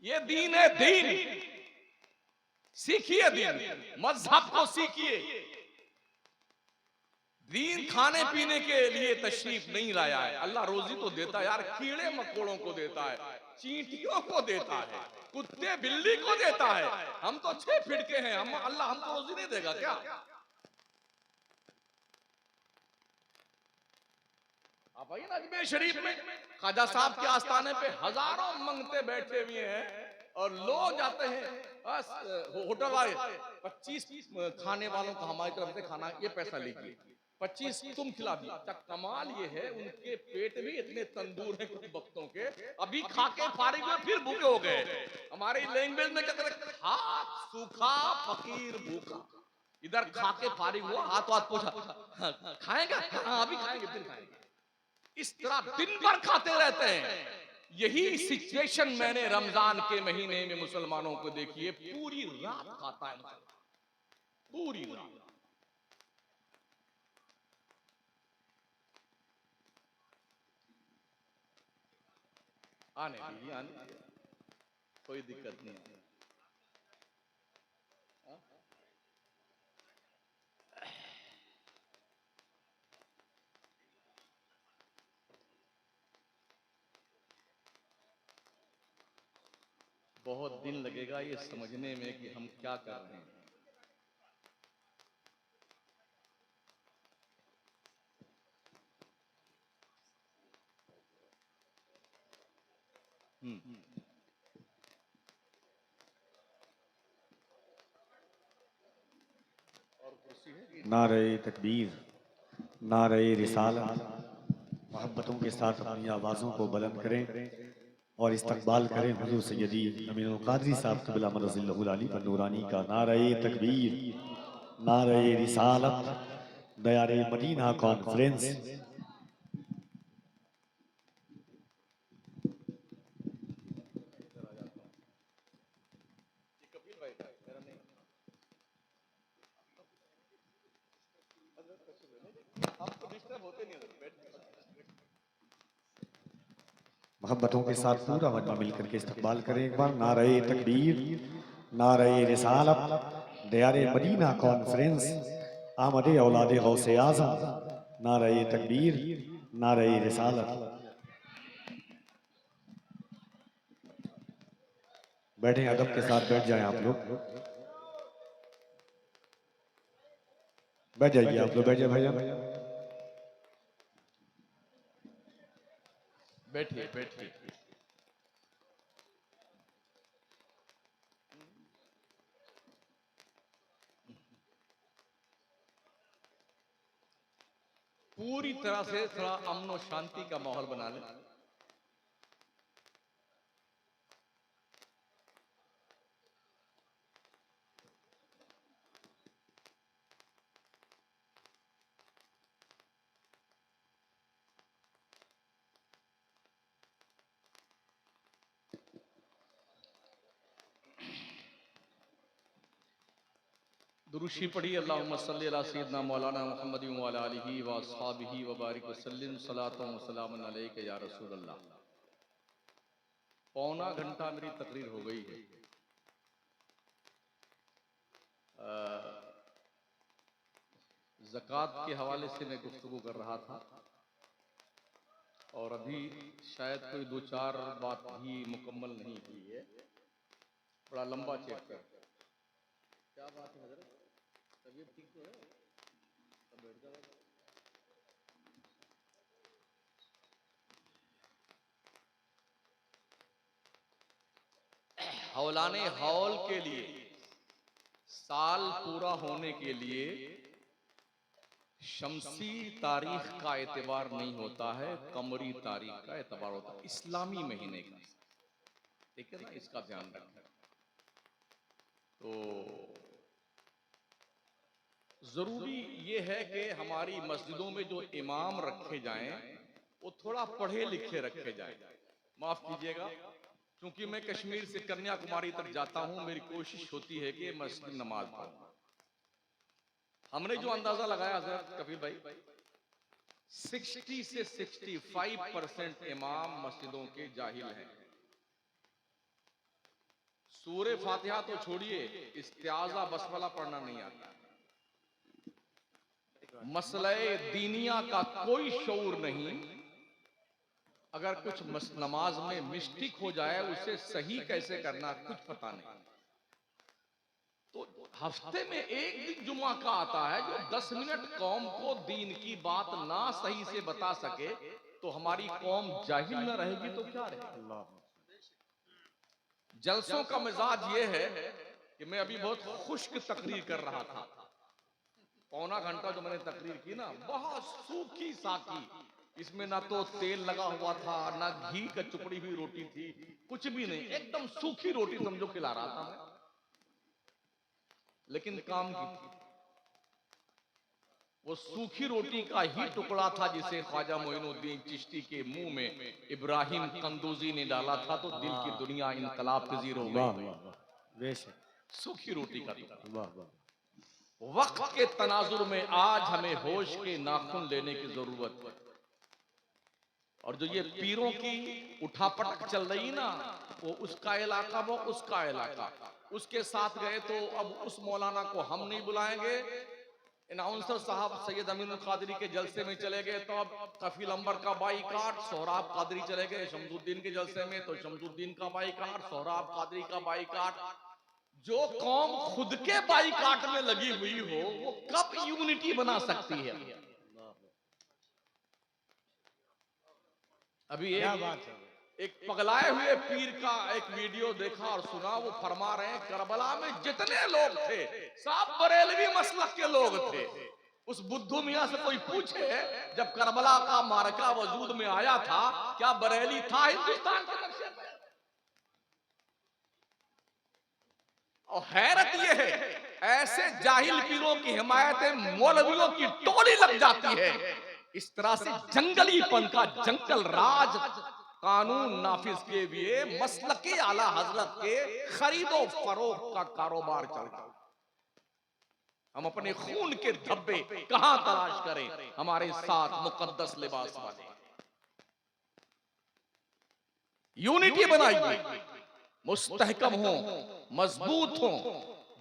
ये दीन है, दीन सीखिए, दीन मजहब को सीखिए। दीन खाने पीने के लिए तशरीफ नहीं लाया है। अल्लाह रोजी तो देता है यार, कीड़े मकोड़ों को देता है, चींटियों को देता है, कुत्ते बिल्ली को देता है। हम तो 6 फीट के हैं, हम अल्लाह हमको रोजी नहीं देगा क्या? आप आइए ना अजमेर शरीफ में, ख्वाजा साहब के आस्थाने पे हजारों मंगते बैठे हुए हैं और लोग जाते हैं। बस होटल वाले 25 खाने वालों को हमारी तरफ से खाना, ये पैसा लीजिए, 25 तुम खिला दिया। अच्छा, कमाल ये है उनके पेट भी इतने तंदूर हैं कुछ वक्तों के, अभी खा के फारिग हुए फिर भूखे हो गए। हमारी लैंग्वेज में कहते हैं हाथ सूखा फकीर भूखा। इधर खा के फारिग हुआ, हाथ हाथ पूछा खाएंगे? हाँ अभी खाएंगे, फिर खाएंगे। इस तरह दिन भर खाते रहते हैं। यही सिचुएशन मैंने रमजान के महीने में मुसलमानों को देखी है, पूरी रात खाता है, पूरी रात। आने दीजिए, आने दीजिए, कोई दिक्कत नहीं है। बहुत दिन लगेगा ये समझने में कि हम क्या कर रहे हैं। नारे तकबीर, नारे रिसालत। मोहब्बतों के साथ अपनी आवाज़ों को बुलंद करें और इस्तकबाल करें हुजूर सैयदी अमीनुल क़ादरी साहब क़िबला मरज़िल्लहुल अली व नूरानी का। नारे तकबीर, नारे रिसालत, दयारे मदीना कॉन्फ्रेंस। मोहब्बतों के साथ पूरा मजमा मिलकर के इस्तकबाल करें एक बार। नारे तकबीर, नारे रिसालत, दयारे मदीना कॉन्फ्रेंस, आमदे औलादे गौसे आज़म। नारे तकबीर, नारे रिसालत। बैठे अदब के साथ बैठ जाएं आप लोग, बैठ जाइए आप लोग, बैठ जाइए भैया, बैठिए बैठिए। पूरी तरह से थोड़ा अमन और शांति का माहौल बना लें। दुरूशी पढ़िए, अल्लाहुम्मा सल्ली अला सय्यिदना मौलाना मुहम्मद व अला आलिहि व अस्हाबिहि व बारिक वसल्लिम सलातन व सलामुन अलैका या रसूल अल्लाह। पौना घंटा मेरी तकरीर हो गई है। ज़कात के हवाले से मैं गुफ्तगू कर रहा था और अभी शायद कोई 2-4 बात भी मुकम्मल नहीं की है। बड़ा लंबा चैप्टर। क्या बात है हज़रत, तबीयत ठीक तो है? सब बैठ जाओ। हौलाने हौल के लिए, साल पूरा होने के लिए शमसी तारीख का एतबार नहीं होता है, कमरी तारीख का एतबार होता है, इस्लामी महीने का। ठीक है ना, इसका ध्यान रखना। तो जरूरी ये है कि हमारी मस्जिदों में जो इमाम रखे जाएं वो थोड़ा पढ़े लिखे रखे जाएं। माफ कीजिएगा, क्योंकि मैं कश्मीर से कन्याकुमारी तक जाता हूं, मेरी कोशिश होती है कि मस्जिद नमाज पढ़ूं। हमने जो अंदाजा लगाया हज़रत कबीर भाई, 60 से 65% इमाम मस्जिदों के जाहिल हैं। सूरे फातिहा तो छोड़िए, इस्तिआज़ा बसमला पढ़ना नहीं आता। मसले दीनिया का कोई शऊर नहीं। अगर कुछ नमाज में मिस्टेक हो जाए, उसे सही कैसे करना कुछ पता नहीं। तो हफ्ते में एक दिन जुमा का आता है, जो 10 मिनट कौम को दीन की बात ना सही से बता सके, तो हमारी कौम जाहिल न रहेगी तो क्या रहेगी। जलसों का मिजाज ये है कि मैं अभी बहुत खुश्क तकरीर कर रहा था, पौना घंटा जो मैंने तकरीर की ना, बहुत सूखी साकी, इसमें ना तो तेल लगा हुआ था, ना घी का चुपड़ी हुई रोटी थी, कुछ भी नहीं, एकदम सूखी रोटी समझो खिला रहा था मैं, लेकिन काम की थी। वो सूखी रोटी का ही टुकड़ा था जिसे ख्वाजा मोइनुद्दीन चिश्ती के मुंह में इब्राहिम कंदूजी ने डाला था, तो दिल की दुनिया इनकलाब पजीर हो गई। सूखी रोटी का टुकड़ा। वक्त के तनाजुर में आज हमें होश के नाखून लेने की जरूरत है। और जो ये पीरों की उठापटक चल रही ना, वो उसका इलाका, वो उसका इलाका, उसके साथ गए तो अब उस मौलाना को हम नहीं बुलाएंगे। अनाउंसर साहब सैयद अमीनुल कादरी के जलसे में चले गए तो अब कफील अंबर का बाईकाट, सोहराब कादरी चले गए शमसुद्दीन के जलसे में तो शमसुद्दीन का बाईकाट, सोहराब कादरी का बाईकाट। जो कौम खुद के बाईकाट में लगी हुई हो, वो कब यूनिटी बना सकती है। अभी एक पगलाए हुए पीर का एक वीडियो देखा और सुना, वो फरमा रहे हैं करबला में जितने लोग थे सब बरेलवी मसलक के लोग थे। उस बुद्धू मियां से कोई पूछे, जब करबला का मार्का वजूद में आया था, क्या बरेली था हिंदुस्तान के नक्शे पे? और हैरत यह है, ऐसे जाहिल पीरों की हिमायतें मौलवियों की टोली लग जाती है। इस तरह से जंगलीपन का जंगल राज कानून नाफिज के लिए मसलके आला हजरत के खरीदो फरोख्त का कारोबार चलता। हम अपने खून के धब्बे कहां तलाश करें, हमारे साथ मुकद्दस लिबास वाले। यूनिटी बनाइए, मुस्तहकम हो, मजबूत हो।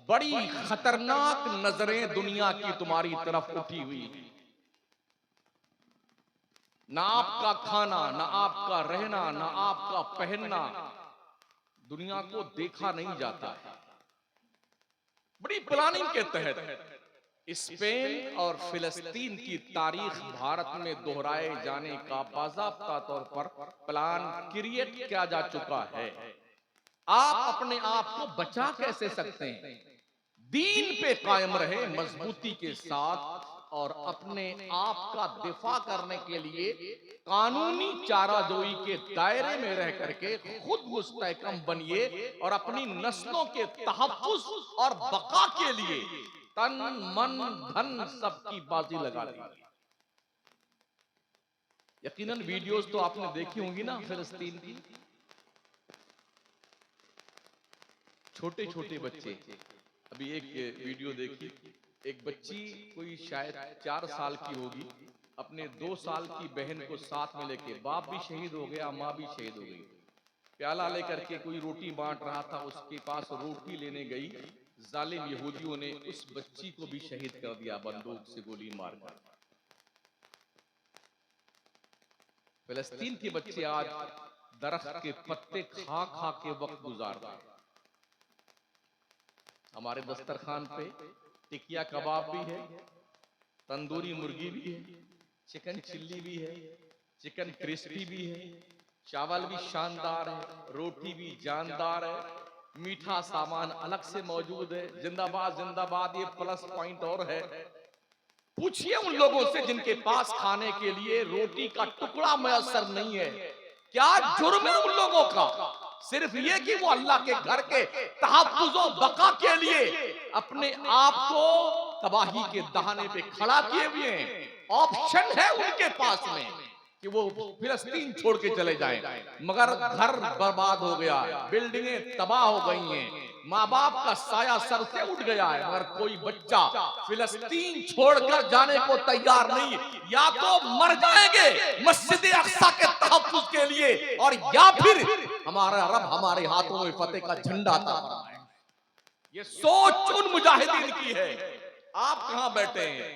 बड़ी खतरनाक नजरें दुनिया की तुम्हारी तरफ उठी हुई। ना आपका खाना, ना आपका रहना, ना आपका पहनना दुनिया को देखा नहीं जाता है। बड़ी प्लानिंग के तहत स्पेन और फिलिस्तीन की तारीख भारत में दोहराए जाने का बाज़ाब्ता तौर पर प्लान क्रिएट किया जा चुका है। आप अपने आप को बचा कैसे सकते हैं? दीन पे कायम रहे मजबूती के साथ, और अपने आप का दिफा करने के लिए कानूनी चाराजोई के दायरे में रह करके खुद मुस्तहकम बनिए और अपनी नस्लों के तहफ्फुज़ और बका के लिए तन मन धन सबकी बाजी लगा दीजिए। यकीनन वीडियोस तो आपने देखी होंगी ना फिलिस्तीन की। छोटे छोटे बच्चे, अभी एक वीडियो देखी, एक बच्ची कोई शायद 4 साल की होगी, अपने 2 साल की बहन को साथ में लेके, बाप भी शहीद हो गया, माँ भी शहीद हो गई, प्याला लेकर के कोई रोटी बांट रहा था, उसके पास रोटी लेने गई, जालिम यहूदियों ने उस बच्ची को भी शहीद कर दिया बंदूक से गोली मारकर। फिलिस्तीन के बच्चे आज दरख्त के पत्ते खा खा के वक्त गुजार रहे हैं। हमारे दस्तरखान पे टिकिया कबाब भी है, तंदूरी मुर्गी भी है, चिकन चिल्ली भी है, चिकन क्रिस्पी भी है, चावल भी शानदार है, रोटी भी जानदार है, मीठा सामान अलग से मौजूद है। जिंदाबाद जिंदाबाद, ये प्लस पॉइंट और है। पूछिए उन लोगों से जिनके पास खाने के लिए रोटी का टुकड़ा मयसर नहीं है, क्या जुर्म है उन लोगों का? सिर्फ ये कि वो अल्लाह के घर के तहफ्फुज़ व बका के लिए अपने आप को तबाही के दहाने पे खड़ा किए हुए हैं। ऑप्शन है उनके पास में कि वो फिलिस्तीन छोड़ के चले जाएं, मगर घर बर्बाद हो गया है, बिल्डिंगें तबाह हो गई हैं, माँ बाप का साया सर से उठ गया है, मगर कोई बच्चा फिलिस्तीन छोड़कर जाने को तैयार नहीं। या तो मर जाएंगे मस्जिद अक्सा के तहफ्फुज़ के लिए, और या फिर हमारा रब हमारे हाथों में फतेह का झंडा अता फरमाए। ये सोच उन मुजाहिदीन की है। आप कहां बैठे हैं?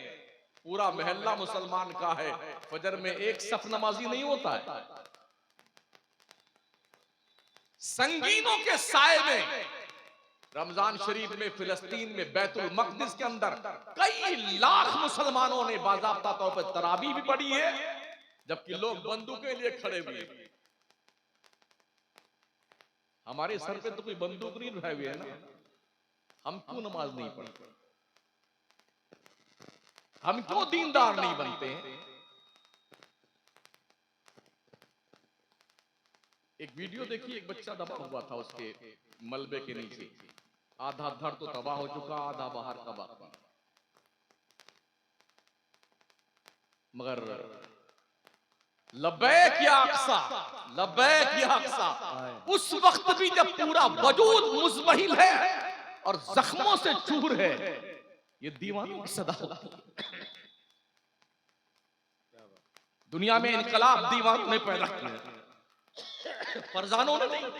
पूरा महल्ला मुसलमान का है, फजर में एक सफ नमाजी नहीं होता है। संगीनों के साए में रमजान शरीफ में फिलिस्तीन में बैतुल मक़दिस के अंदर कई लाख मुसलमानों ने बाज़ाब्ता तौर पर तरावी भी पढ़ी है, जबकि लोग बंदूकें लिए खड़े हुए हैं। हमारे सर पे तो कोई बंदूक नहीं उठाए हुए है ना, हम क्यों नमाज नहीं पढ़ते? हम क्यों दीनदार नहीं बनते हैं? एक वीडियो देखिए, एक बच्चा दबा हुआ था उसके मलबे के नीचे, आधा धड़ तो तबाह हो चुका, आधा बाहर का बाकी, मगर लब्बैक या अक्सा, लब्बैक या अक्सा, उस वक्त भी जब पूरा वजूद मुज़महिल है और जख्मों से चूर है, ये दीवानों की सदा होती है। दुनिया में इनकलाब दीवानों ने पैदा किया, फरजानों ने नहीं।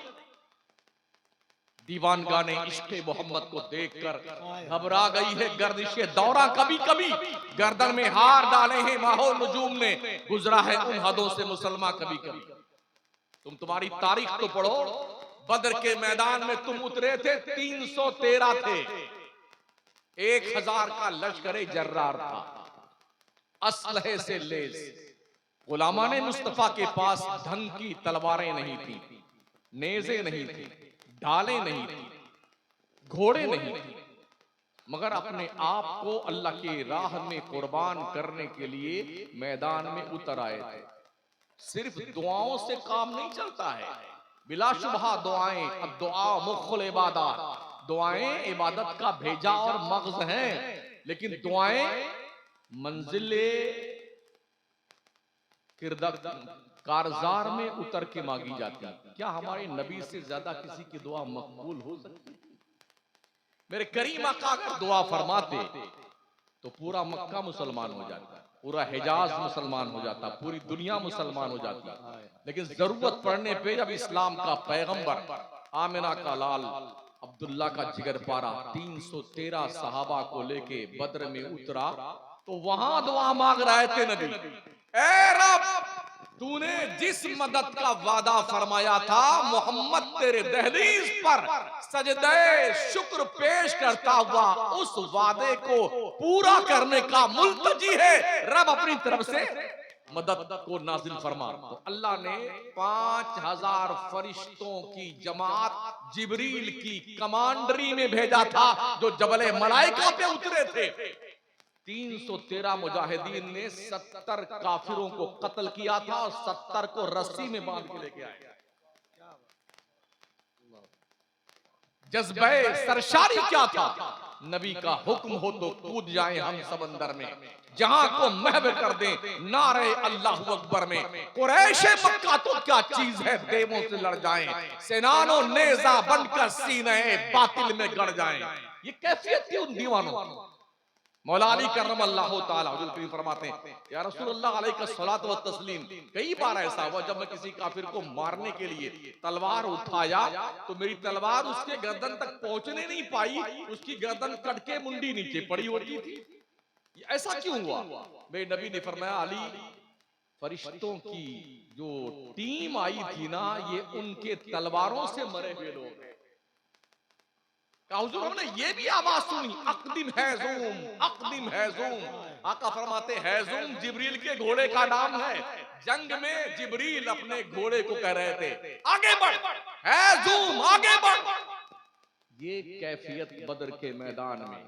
दीवानगाह ने इश्क़े मोहम्मद को देखकर घबरा गई है गर्दिशे दौरा, कभी कभी गर्दन में हार डाले हैं माहो नजूम ने, गुजरा है उन हदों से मुसलमान कभी कभी। तुम्हारी तारीख तो पढ़ो, बदर के मैदान में तुम उतरे थे, 313 थे, 1000 का लश्कर जर्रार था, असलहे से लेस। गुलामाने मुस्तफा के पास ढंग की तलवारें नहीं थी, नेज़े नहीं थी, ढालें नहीं थी, घोड़े नहीं थे, मगर अपने आप को अल्लाह की राह में कुर्बान करने के लिए मैदान में उतर आए थे। सिर्फ दुआओं से काम नहीं चलता है, बिलाशुबहा दुआएं, अब दुआ मुख्खुल इबादत, दुआएं इबादत का भेजा और मग़ज़ हैं, लेकिन दुआएं मंजिले कारजार में उतर के मांगी जाती है। क्या हमारे नबी से ज्यादा किसी की दुआ मकबूल हो सकती? मेरे करीम आका अगर दुआ फरमाते तो पूरा मक्का मुसलमान हो जाता, पूरा हिजाज मुसलमान हो जाता, पूरी दुनिया मुसलमान हो जाती। लेकिन जरूरत पड़ने पे जब इस्लाम का पैगंबर आमिना का लाल अब्दुल्ला का जिगर पारा 313 सहाबा को लेके बद्र में उतरा, तो वहां दुआ मांग रहे थे नबी, ऐ रब, तूने जिस मदद का वादा फरमाया था, मोहम्मद तेरे दहलीज पर सजदे शुक्र पेश करता हुआ उस वादे को पूरा करने का मुल्तजी है, रब अपनी तरफ से मदद को नाजिल फरमा। तो अल्लाह ने 5000 फरिश्तों की जमात जिब्रील की कमांडरी में भेजा था, जो जबल मलाइका पे उतरे थे। 313 मुजाहिदीन ने 70 काफिरों को कत्ल किया था और 70 को रस्सी में बांध के लेके आए। जज्बे सरशारी क्या था? नबी का हुक्म हो तो कूद जाएं हम समंदर में, जहां को महव कर दें नारे अल्लाहु अकबर में। कुरैशे मक्का तो क्या चीज है, देवों से लड़ जाएं, सेनानो नेजा बनकर सीने बातिल में गड़ जाएं। ये कैफियत थी उन दीवानों। मौला अली करम अल्लाह ताला हुजूर करीम फरमाते हैं, या रसूलुल्लाह अलैहि सल्लत व तस्लीम, कई बार ऐसा हुआ जब मैं किसी काफिर को मारने के लिए तलवार उठाया तो मेरी तलवार उसके गर्दन तक पहुंचने नहीं पाई, उसकी गर्दन कट के मुंडी नीचे पड़ी होती थी। ऐसा क्यों हुआ? मेरे नबी ने फरमाया, अली, फरिश्तों की जो टीम आई थी ना, ये उनके तलवारों से मरे हुए लोग हैं। हुजूर हमने ये भी आवाज सुनी, अक़दिम हैज़ूम, अक़दिम हैज़ूम। आका फरमाते हैज़ूम जिब्रील के घोड़े का नाम है। जंग में जिब्रील अपने घोड़े को कह रहे थे, आगे बढ़ हैज़ूम, आगे बढ़। ये कैफियत बदर के मैदान में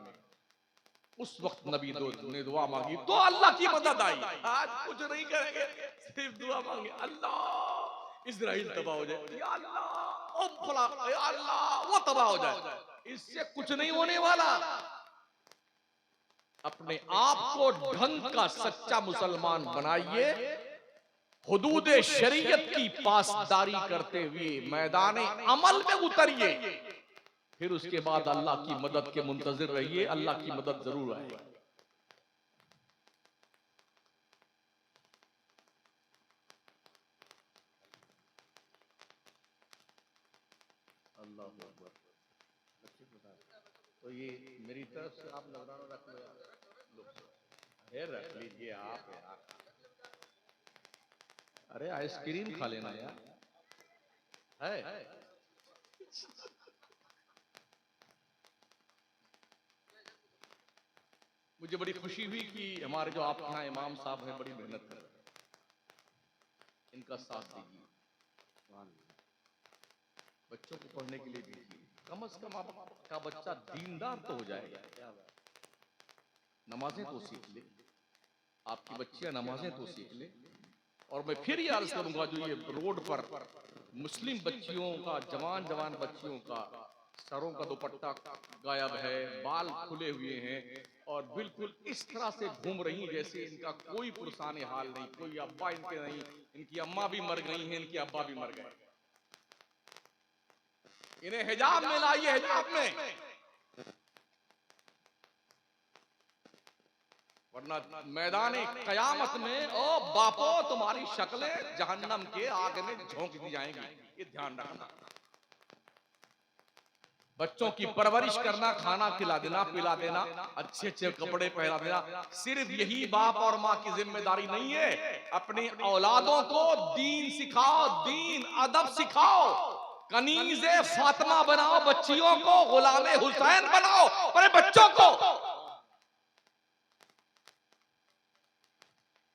उस वक्त नबी ने दुआ मांगी तो अल्लाह की मदद आई। आज कुछ नहीं करेंगे, सिर्फ दुआ मांगे, अल्लाह इजराइल तबाह हो जाए, या अल्लाह ओ फला, या अल्लाह वो तबाह हो जाए। इससे कुछ नहीं होने वाला। अपने आप को ढंग का सच्चा मुसलमान बनाइए, हुदूद शरीयत की पासदारी करते हुए मैदान अमल में उतरिए, फिर उसके बाद अल्लाह की मदद के मुंतजिर रहिए। अल्लाह की मदद जरूर आएगी। अल्लाह अकबर। तो ये मेरी तरफ से आप नजराना रख लो यार, रख लीजिए आप यार। अरे आइसक्रीम खा लेना यार, है मुझे बड़ी खुशी हुई कि हमारे जो आपके यहाँ इमाम साहब हैं बड़ी मेहनत कर रहे हैं, इनका साथ दीजिए, बच्चों को पढ़ने के लिए दीजिए। कम से कम आपका बच्चा दीनदार तो हो जाएगा, नमाजें तो सीख ले, आपकी बच्चियां नमाजें तो सीख ले। और मैं फिर ये अर्ज करूंगा, जो ये रोड पर मुस्लिम बच्चियों का, जवान जवान बच्चियों का सरों का दुपट्टा गायब है, बाल खुले हुए हैं और बिल्कुल इस तरह से घूम रही जैसे इनका कोई पुरसाने हाल नहीं, कोई अब्बा इनके नहीं, इनकी अम्मा भी मर गई हैं, इनके अब्बा भी मर गए। इन्हें हिजाब में लाइए, हिजाब में, वरना मैदान कयामत में ओ बापो तुम्हारी शक्लें जहन्नम के आग में झोंक दी जाएंगी। ये ध्यान रखना। बच्चों की परवरिश करना, खाना खिला देना, पिला देना, अच्छे अच्छे कपड़े पहना देना, सिर्फ यही बाप और माँ की जिम्मेदारी नहीं है। अपनी औलादों को दीन सिखाओ, दीन अदब सिखाओ, कनीज़े फातिमा बनाओ, बच्चियों को गुलामे हुसैन बनाओ, अपने बच्चों को।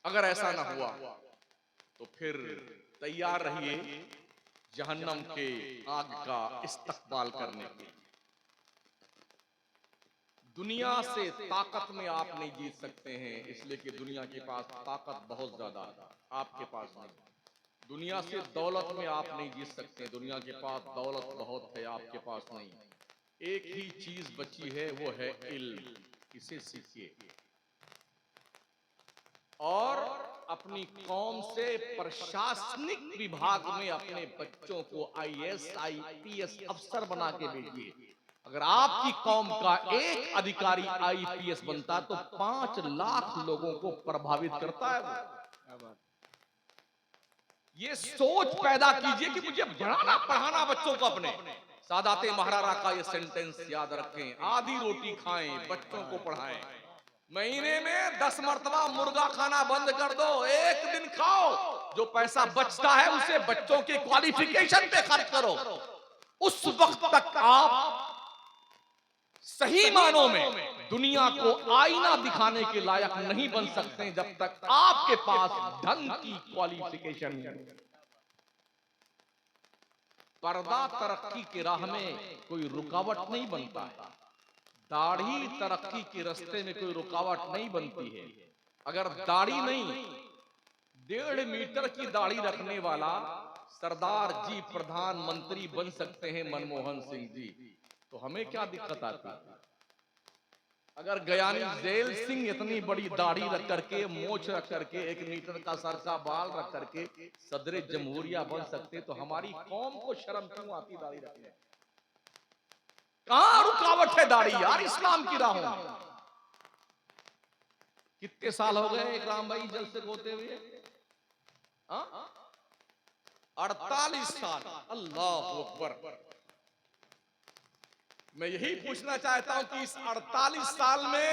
अगर ऐसा ना हुआ तो फिर तैयार रहिए जहन्नम के आग का इस्तकबाल करने के। दुनिया से ताकत में आप नहीं जीत सकते हैं, इसलिए कि दुनिया के पास ताकत बहुत ज्यादा है, आपके पास नहीं। दुनिया से दौलत में आप नहीं जीत सकते, दुनिया के पास दौलत बहुत है, आपके पास नहीं। एक ही चीज बची है, वो है इल्म। इसे सीखिए और अपनी कौम से प्रशासनिक विभाग में अपने बच्चों को IAS IPS अफसर बना के भेजिए। अगर आपकी कौम का एक अधिकारी IPS बनता तो 5 लाख लोगों को प्रभावित करता है। ये सोच पैदा कीजिए कि मुझे बढ़ाना पढ़ाना बच्चों को अपने। सादाते महारारा का ये सेंटेंस याद रखें, आधी रोटी खाएं, बच्चों को पढ़ाएं। महीने में 10 मरतबा मुर्गा खाना बंद कर दो, एक दिन खाओ, जो पैसा बचता है उसे बच्चों के क्वालिफिकेशन पे खर्च करो। उस वक्त तक आप सही मानों में दुनिया को आईना दिखाने के लायक नहीं बन सकते जब तक आपके पास ढंग की क्वालिफिकेशन है। पर्दा तरक्की की राह में कोई रुकावट नहीं बनता है, दाढ़ी तरक्की के रास्ते में कोई रुकावट नहीं बनती है। अगर दाढ़ी नहीं, 1.5 मीटर की दाढ़ी रखने वाला सरदार जी प्रधानमंत्री बन सकते हैं, मनमोहन सिंह जी, तो हमें क्या दिक्कत आती है? अगर गयानी जेल सिंह इतनी बड़ी दाढ़ी रख करके, मोछ रख करके, 1 मीटर का सर का बाल रख करके सदर जमहूरिया बन सकते, तो हमारी कौम को शर्म क्यों आती दाढ़ी रखने? कहां रुकावट है दाढ़ी यार इस्लाम की राहों में? कितने साल हो गए इकराम भाई जलसे को होते हुए? 48 साल। अल्लाह अकबर। मैं यही पूछना चाहता हूं कि इस 48 साल में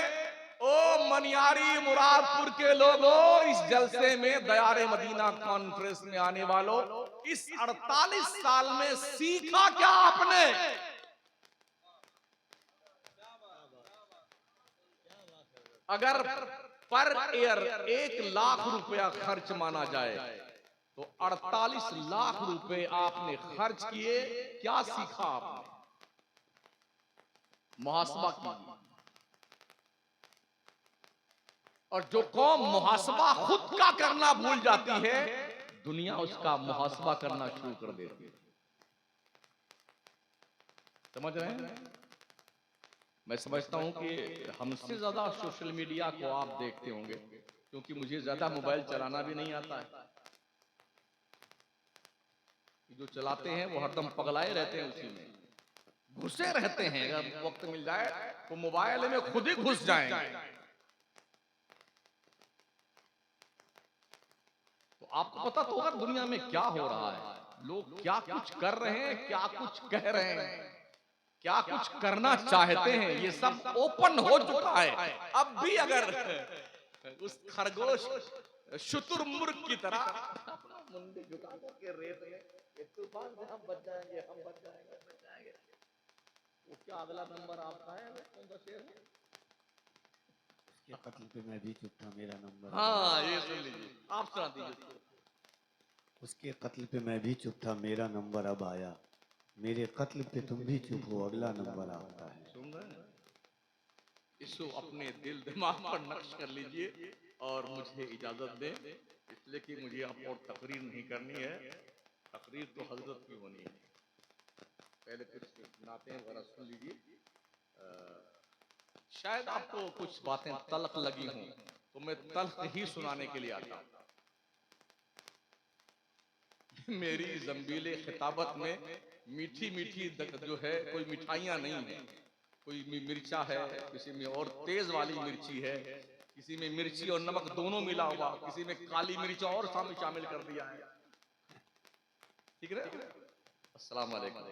ओ मनियारी मुरादपुर के लोगों, इस जलसे में दयारे मदीना कॉन्फ्रेंस में आने वालों, इस 48 साल में सीखा क्या आपने? अगर पर ईयर 1 लाख रुपया खर्च माना जाए तो 48 लाख रुपए आपने खर्च किए, क्या सीखा आपने? मुहासबा कीजिए। और जो कौम मुहासबा खुद का करना भूल जाती है, दुनिया उसका मुहासबा करना शुरू कर देती है। समझ रहे हैं? मैं समझता हूं कि हमसे ज्यादा सोशल मीडिया को आप देखते होंगे, क्योंकि मुझे ज्यादा मोबाइल चलाना भी नहीं आता है। जो चलाते हैं वो हरदम पगलाए रहते हैं, उसी में घुसे रहते हैं। अगर वक्त मिल जाए तो मोबाइल में खुद ही घुस जाएंगे। तो आपको पता तो होगा दुनिया में क्या हो रहा है, लोग क्या कुछ कर रहे हैं, क्या कुछ कह रहे हैं, क्या कुछ करना चाहते हैं, ये सब ओपन हो चुका है। अब भी अगर उस खरगोश शुतुरमुर्ग की तरह अपना मुंडी झुका के रेत में ये तूफान से हम बच जाएंगे, हम बच जाएंगे, बच जाएंगे, वो क्या अगला नंबर आपका है? कौन सा शेर है? उसके कत्ल पे मैं भी चुप था, मेरा नंबर। हाँ, ये सुन लीजिए, आप सुना दीजिए। उसके कत्ल पे मैं भी चुप था, मेरा नंबर अब आया। मेरे कत्ल पे तुम भी चुप हो, अगला नंबर आपका है। सुन रहे हैं? इसको अपने दिल दिमाग पर नक्श कर लीजिए और मुझे इजाजत दें, इसलिए कि मुझे आप और तकरीर नहीं करनी है। तकरीर तो हजरत की होनी है। पहले कुछ नाते वगैरह सुन लीजिए। शायद आपको कुछ बातें तल्ख लगी हों, तो मैं तल्ख ही सुनाने के लिए आता हूं। मेरी जंबीले खिताबत में मीठी मीठी जो है, कोई मिठाइयां नहीं है। कोई मिर्चा है, किसी में और तेज वाली मिर्ची है, किसी में मिर्ची और नमक दोनों मिला हुआ, किसी में काली मिर्च और शामिल कर दिया है। ठीक है? अस्सलाम वालेकुम।